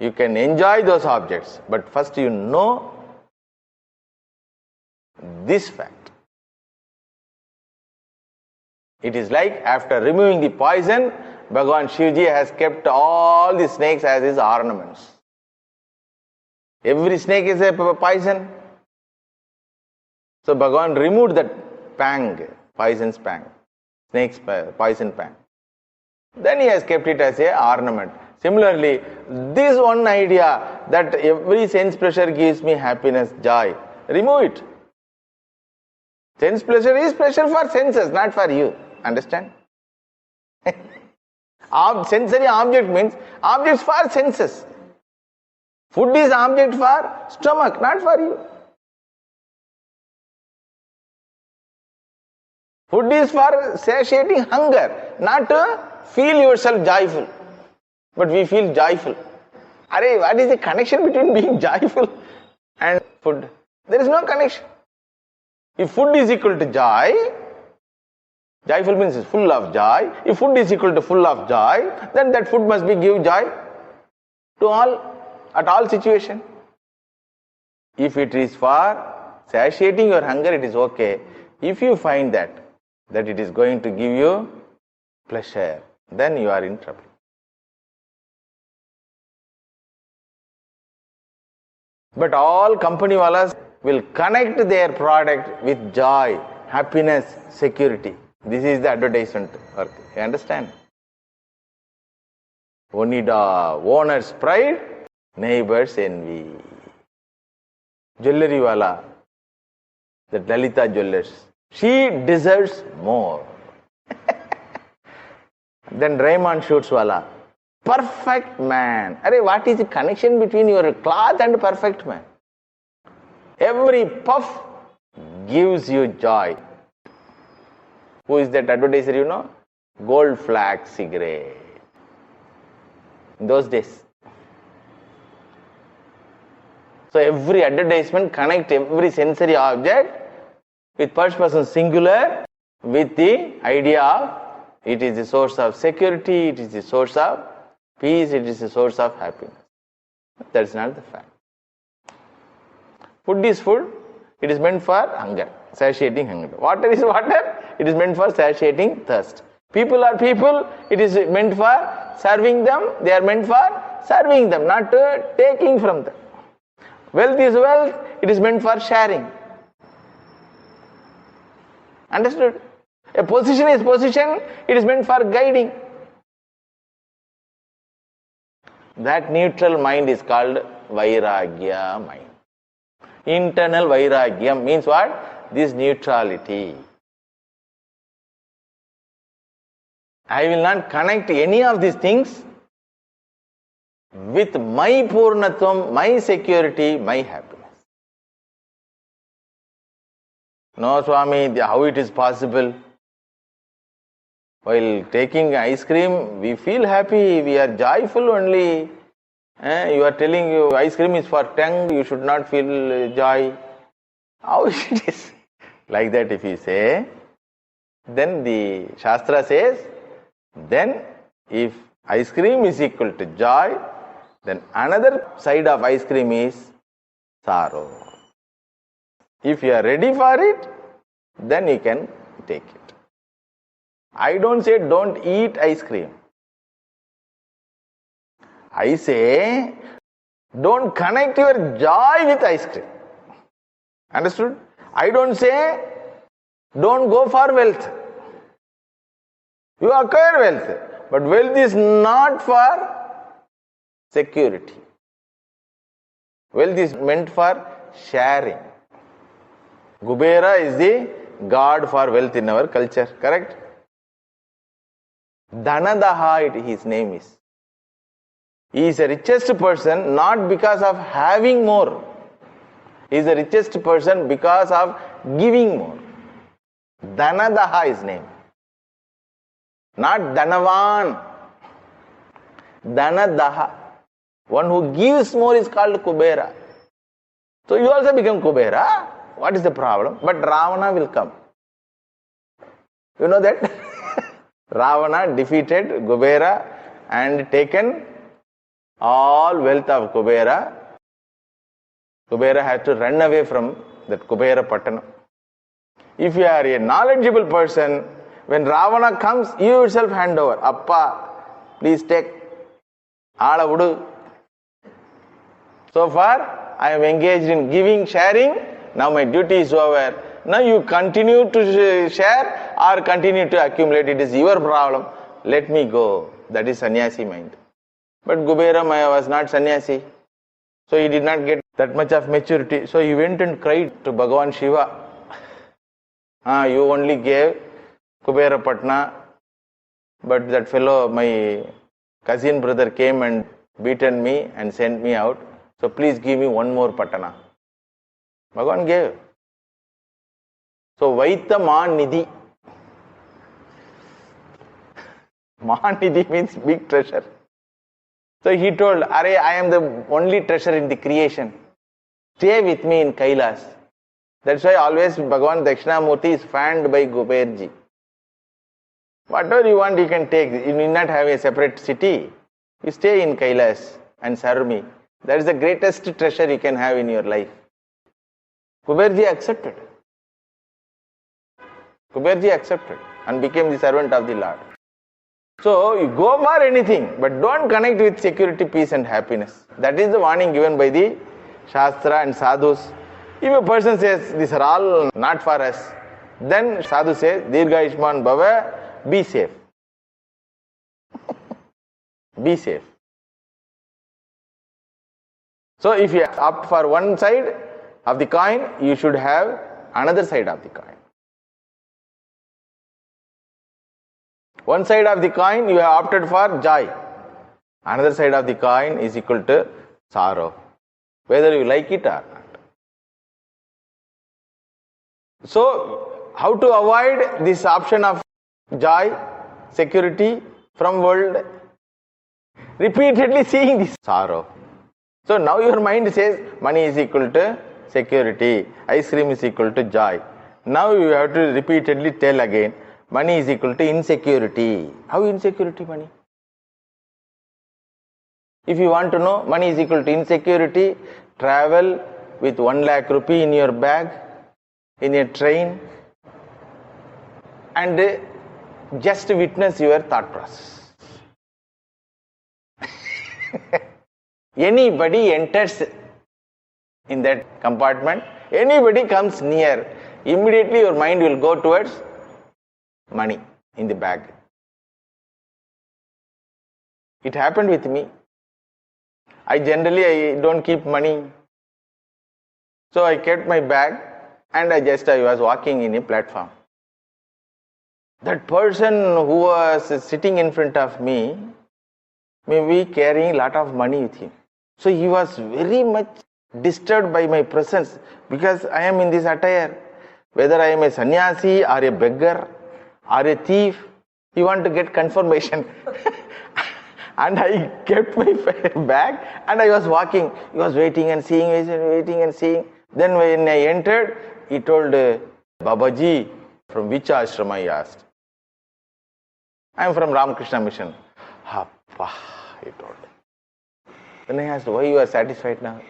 You can enjoy those objects, but first you know this fact. It is like after removing the poison, Bhagavan Shivji has kept all the snakes as his ornaments. Every snake is a poison. So Bhagavan removed that pang, poison's pang, snake's poison pang. Then he has kept it as a ornament. Similarly, this one idea that every sense pleasure gives me happiness, joy, remove it. Sense pleasure is pleasure for senses, not for you. Understand? Sensory object means objects for senses. Food is object for stomach, not for you. Food is for satiating hunger, not to feel yourself joyful. But we feel joyful. Arey, what is the connection between being joyful and food? There is no connection. If food is equal to joy, joyful means it's full of joy. If food is equal to full of joy, then that food must be give joy to all, at all situation. If it is for satiating your hunger, it is okay. If you find that it is going to give you pleasure, then you are in trouble. But all company walas will connect their product with joy, happiness, security. This is the advertisement work. You understand? Only the owner's pride, neighbor's envy. Jewelry wala, the Lalita jewelers, she deserves more. Then Raymond Shoots wala, perfect man. Arey, what is the connection between your cloth and perfect man? Every puff gives you joy. Who is that advertiser, you know? Gold Flag cigarette. In those days. So every advertisement connect every sensory object with first person singular with the idea of it is the source of security, it is the source of peace, it is the source of happiness. That is not the fact. Food is food, it is meant for hunger, satiating hunger. Water is water, it is meant for satiating thirst. People are people, it is meant for serving them, they are meant for serving them, not taking from them. Wealth is wealth, it is meant for sharing. Understood? A position is position, it is meant for guiding. That neutral mind is called Vairagya mind. Internal Vairagyam means what? This neutrality. I will not connect any of these things with my Purnatvam, my security, my happiness. No, Swami, how it is possible? While taking ice cream, we feel happy, we are joyful only. You are telling you ice cream is for tongue, you should not feel joy. How it is? Like that if you say, then the Shastra says, then if ice cream is equal to joy, then another side of ice cream is sorrow. If you are ready for it, then you can take it. I don't say don't eat ice cream. I say don't connect your joy with ice cream. Understood? I don't say don't go for wealth. You acquire wealth, but wealth is not for security. Wealth is meant for sharing. Kubera is the god for wealth in our culture, correct? Dhanadaha, his name is. He is the richest person not because of having more. He is the richest person because of giving more. Dhanadaha is name. Not Dhanavan. Dhanadaha. One who gives more is called Kubera. So you also become Kubera. What is the problem? But Ravana will come. You know that? Ravana defeated Kubera and taken all wealth of Kubera. Kubera had to run away from that Kubera Pattanam. If you are a knowledgeable person, when Ravana comes, you yourself hand over. Appa, please take. Ala Udu. So far, I am engaged in giving, sharing. Now my duty is over. Now you continue to share or continue to accumulate. It is your problem. Let me go. That is sannyasi mind. But Kubera Maya was not sannyasi. So he did not get that much of maturity. So he went and cried to Bhagavan Shiva. You only gave Kubera Patna, but that fellow, my cousin brother, came and beaten me and sent me out. So please give me one more Patana. Bhagavan gave. So Vaita Manidhi. Manidhi means big treasure. So he told, I am the only treasure in the creation. Stay with me in Kailas. That's why always Bhagavan Dakshinamurti is fanned by Kuberji. Whatever you want, you can take. You need not have a separate city. You stay in Kailas and serve me. That is the greatest treasure you can have in your life. Kuberji accepted. Kuberji accepted and became the servant of the Lord. So you go for anything, but don't connect with security, peace and happiness. That is the warning given by the Shastra and Sadhus. If a person says, these are all not for us, then Sadhu says, Dirgha Ishman Bhava, be safe. Be safe. So if you opt for one side of the coin, you should have another side of the coin. One side of the coin, you have opted for joy. Another side of the coin is equal to sorrow, whether you like it or not. So, how to avoid this option of joy, security from world? Repeatedly seeing this sorrow. So now your mind says money is equal to security, ice cream is equal to joy. Now you have to repeatedly tell again, money is equal to insecurity. How insecurity money? If you want to know money is equal to insecurity, travel with 1 lakh rupee in your bag, in a train, and just witness your thought process. Anybody enters in that compartment, anybody comes near, immediately your mind will go towards money in the bag. It happened with me. I don't keep money. So I kept my bag and I was walking in a platform. That person who was sitting in front of me may be carrying a lot of money with him. So he was very much disturbed by my presence because I am in this attire. Whether I am a sannyasi or a beggar or a thief, he wanted to get confirmation. And I kept my bag and I was walking. He was waiting and seeing, waiting and seeing. Then when I entered, he told, Babaji, from which ashram? I asked. I am from Ramakrishna Mission. Appa, he told. Then I asked, why you are satisfied now?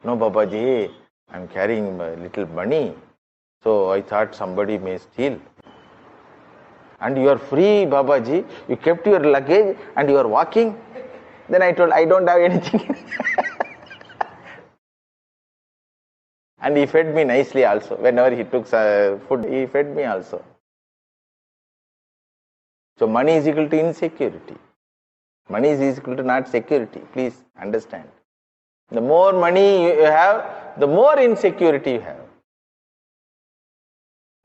No, Babaji, I am carrying a little money. So I thought somebody may steal. And you are free, Babaji. You kept your luggage and you are walking. Then I told, I don't have anything. And he fed me nicely also. Whenever he took food, he fed me also. So money is equal to insecurity. Money is equal to not security. Please understand. The more money you have, the more insecurity you have.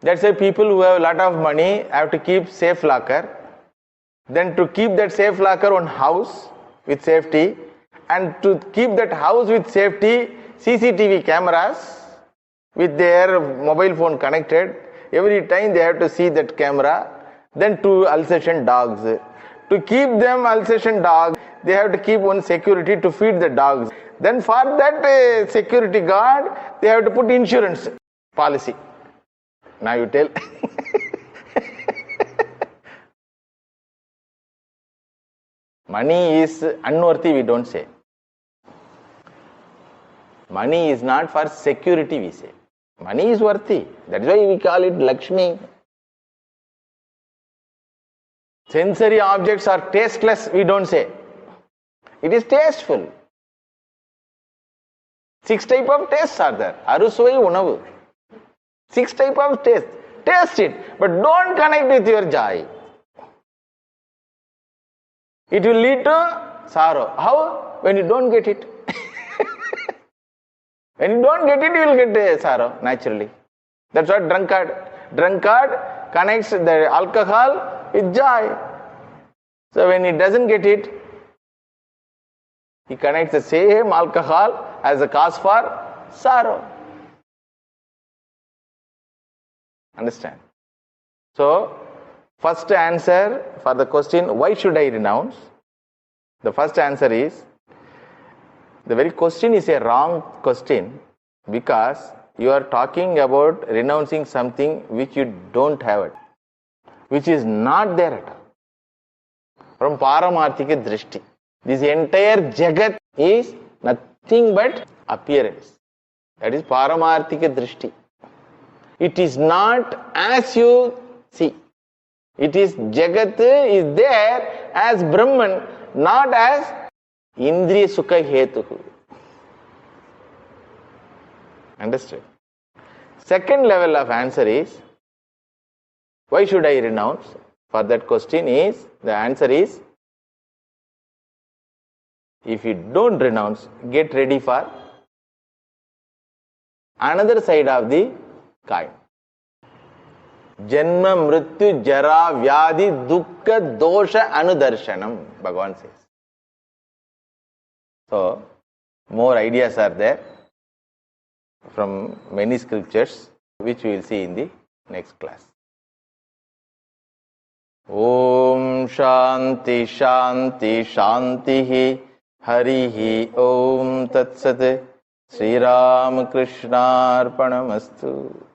That's why people who have a lot of money have to keep safe locker. Then to keep that safe locker on house with safety, and to keep that house with safety, CCTV cameras with their mobile phone connected. every time they have to see that camera. Then 2 Alsatian dogs. To keep them Alsatian dogs, they have to keep one security to feed the dogs. Then for that security guard, they have to put insurance policy. Now you tell. Money is unworthy, we don't say. Money is not for security, we say. Money is worthy. That is why we call it Lakshmi. Sensory objects are tasteless, we don't say. It is tasteful. 6 types of tastes are there. Arusvai unavu. 6 types of taste. Taste it, but don't connect with your joy. It will lead to sorrow. How? When you don't get it. When you don't get it, you will get sorrow, naturally. That's what drunkard. Drunkard connects the alcohol with joy. So when he doesn't get it, he connects the same alcohol as a cause for sorrow. Understand? So, first answer for the question, why should I renounce? The first answer is, the very question is a wrong question because you are talking about renouncing something which you don't have it, which is not there at all. From Paramarthika Drishti, this entire Jagat is nothing but appearance. That is Paramarthika Drishti. It is not as you see. It is Jagat is there as Brahman, not as Indriya Sukha Hetu. Understood? Second level of answer is, why should I renounce? For that question is, the answer is, if you don't renounce, get ready for another side of the coin. Janma, Mrityu, Jara, Vyadhi, Dukkha, Dosha, Anudarshanam, Bhagavan says. So, more ideas are there from many scriptures, which we will see in the next class. Om Shanti Shanti Shanti Harihi Om Tat Sat Sri Ram Krishna Arpanamastu.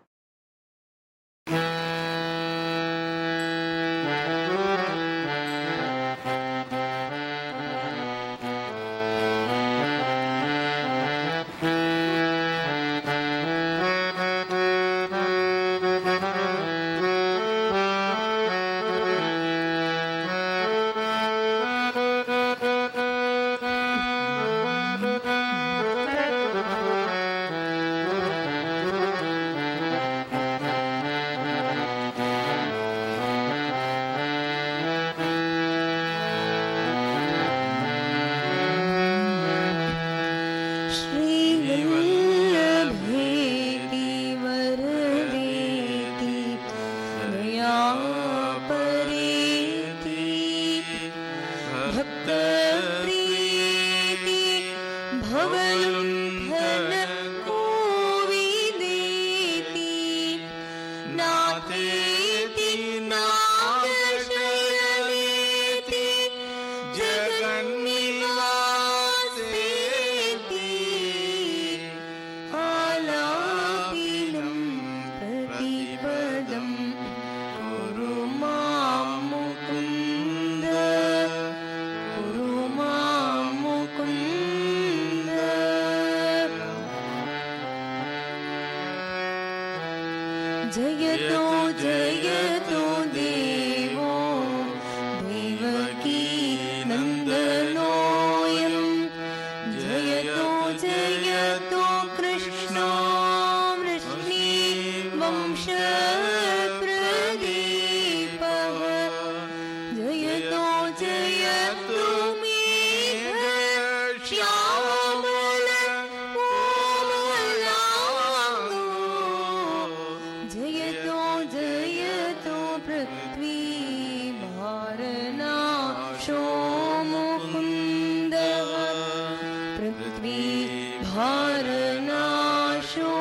भारनाशो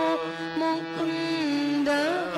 मुकुन्दः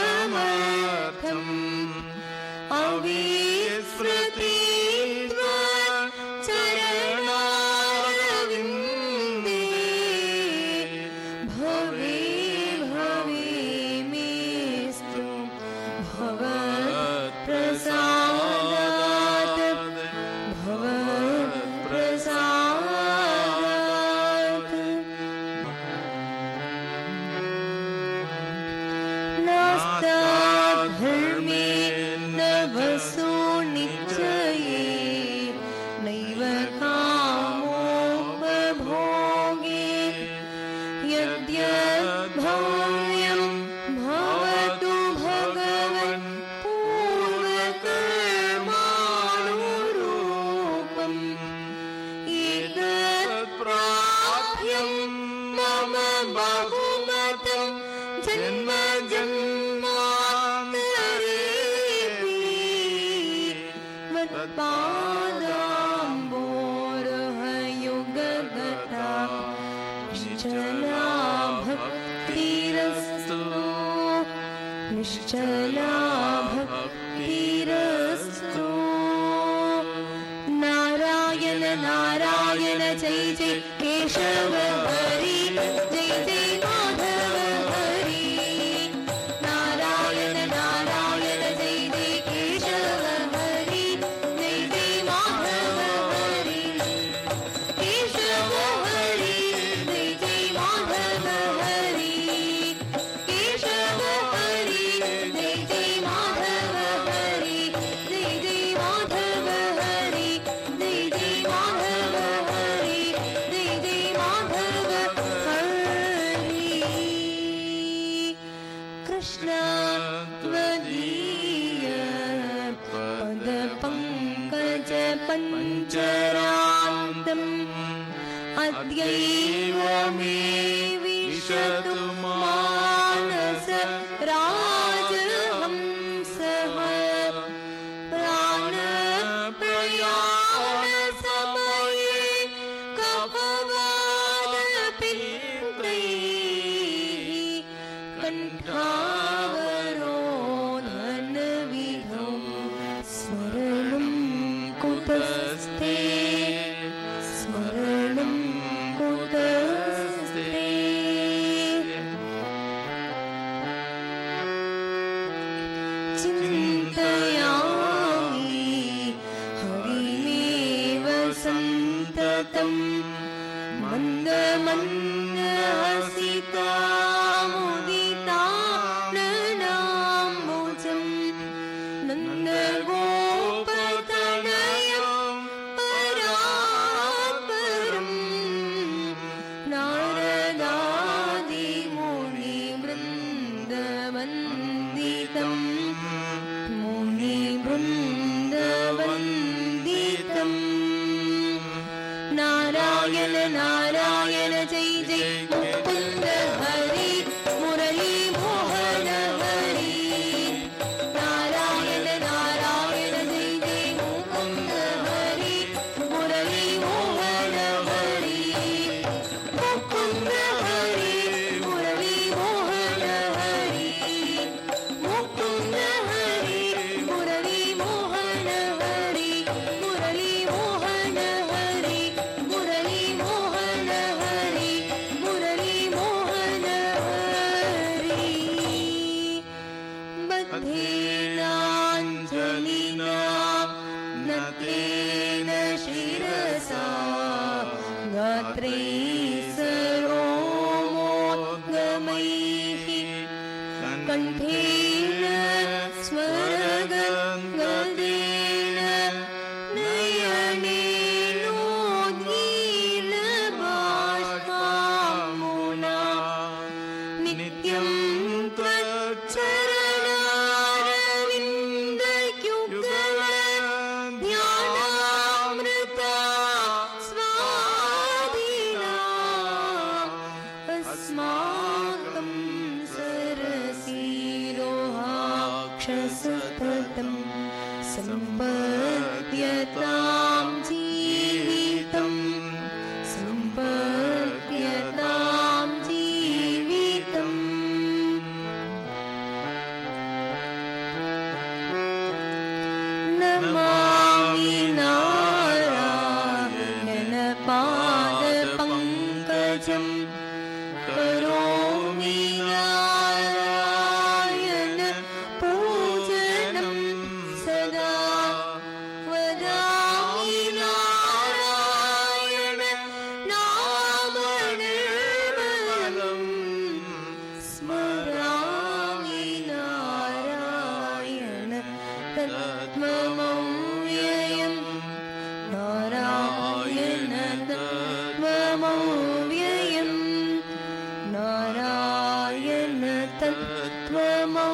സംഗമർത്ഥം അവിസ്മൃതിത്വാ ചരണാരവിന്ദേ ഭവേ ഭവേ മേസ്തു ഭവത്പ്രസാദാത് ഭവത്പ്രസാദാത് നാസ്താധർമ്മേ നവസോ നിശ്ചയേ നൈവ കാമോപഭോഗേ യദ്യദ്ഭവ്യം ഭവതു ഭഗവൻ പൂർവകർമാണുരൂപം ഏതത്പ്രാപ്യം മമ ബഹുമതം ജന്മ ജന്മാന്തരേപി മത്പാദാംബോരഹയുഗഗതാ നിശ്ചലാ ഭക്തിരസ്തു നിശ്ചലാ ഭക്തിരസ്തു. Narayana Narayana Jaya Jaya Keshava Hari Jaya Jaya Madhava Hari. Narayana Narayana Jaya Jaya Keshava Hari Jaya Jaya Madhava Hari. Keshava Hari Jaya Jaya Madhava Hari. Keshava Hari Jaya Jaya Madhava Hari. Jaya Jaya Madhava Hari Jaya Jaya Madhava Hari. Jaya Jaya Madhava Hari. Krishna ത്വദീയ പദപങ്കജ പഞ്ചരാന്തം അദ്യൈവ may വിശതു മാനസ രാജഹംസഃ പ്രാണപ്രയാണ സമയേ കഫവാദപിത്തൈഃ കണ്ഠാവരോധനവിധൗ സ്മരണം കുതസ്തേ സ്മരണം കുതസ്തേ. ചിന്തയാമി ഹരിമേവ സന്തതം മന്ദമന്ദഹസിതാമുദിതാനനാംബുജം നന്ദഗോപതനയം പരാത്പരം നാരദാദിമുനിവൃന്ദവന്ദിതം മുനിവൃന്ദവന്ദിതം. നാരായണ നാരായണ ജയ ജയ മുകുന്ദ ഹരി മുരളീ മോഹന ഹരി. നാരായണ നാരായണ ജയ ജയ മുകുന്ദ ഹരി മുരളീ മോഹന ഹരി. മുകുന്ദ ഹരി മുരളീ മോഹന ഹരി. മുകുന്ദ ഹരി മുരളീ മോഹന ഹരി. മുരളീ മോഹന ഹരി. മുരളീ മോഹന ഹരി. മുരളീ മോഹന ഹരി. ബദ്ധേനാഞ്ജലിനാ നതേന ശിരസാ ഗാത്രേ സരോമോദ്ഗമൈഃ കണ്ഠേന സ്മരഗംഗദേന നയനേനോദ്ഗീലബാഷ്പാമുനാ നിത്യം ത്വച്ചരണാരവിന്ദയുഗള ധ്യാനാമൃത സ്വാധീനാ അസ്മാകം സരസീരോഹാക്ഷസതതം സമ്പദ്യതാം ജീവിതം സമ്പദ്യതാം ജീവിതം. तत्त्वमव्ययम्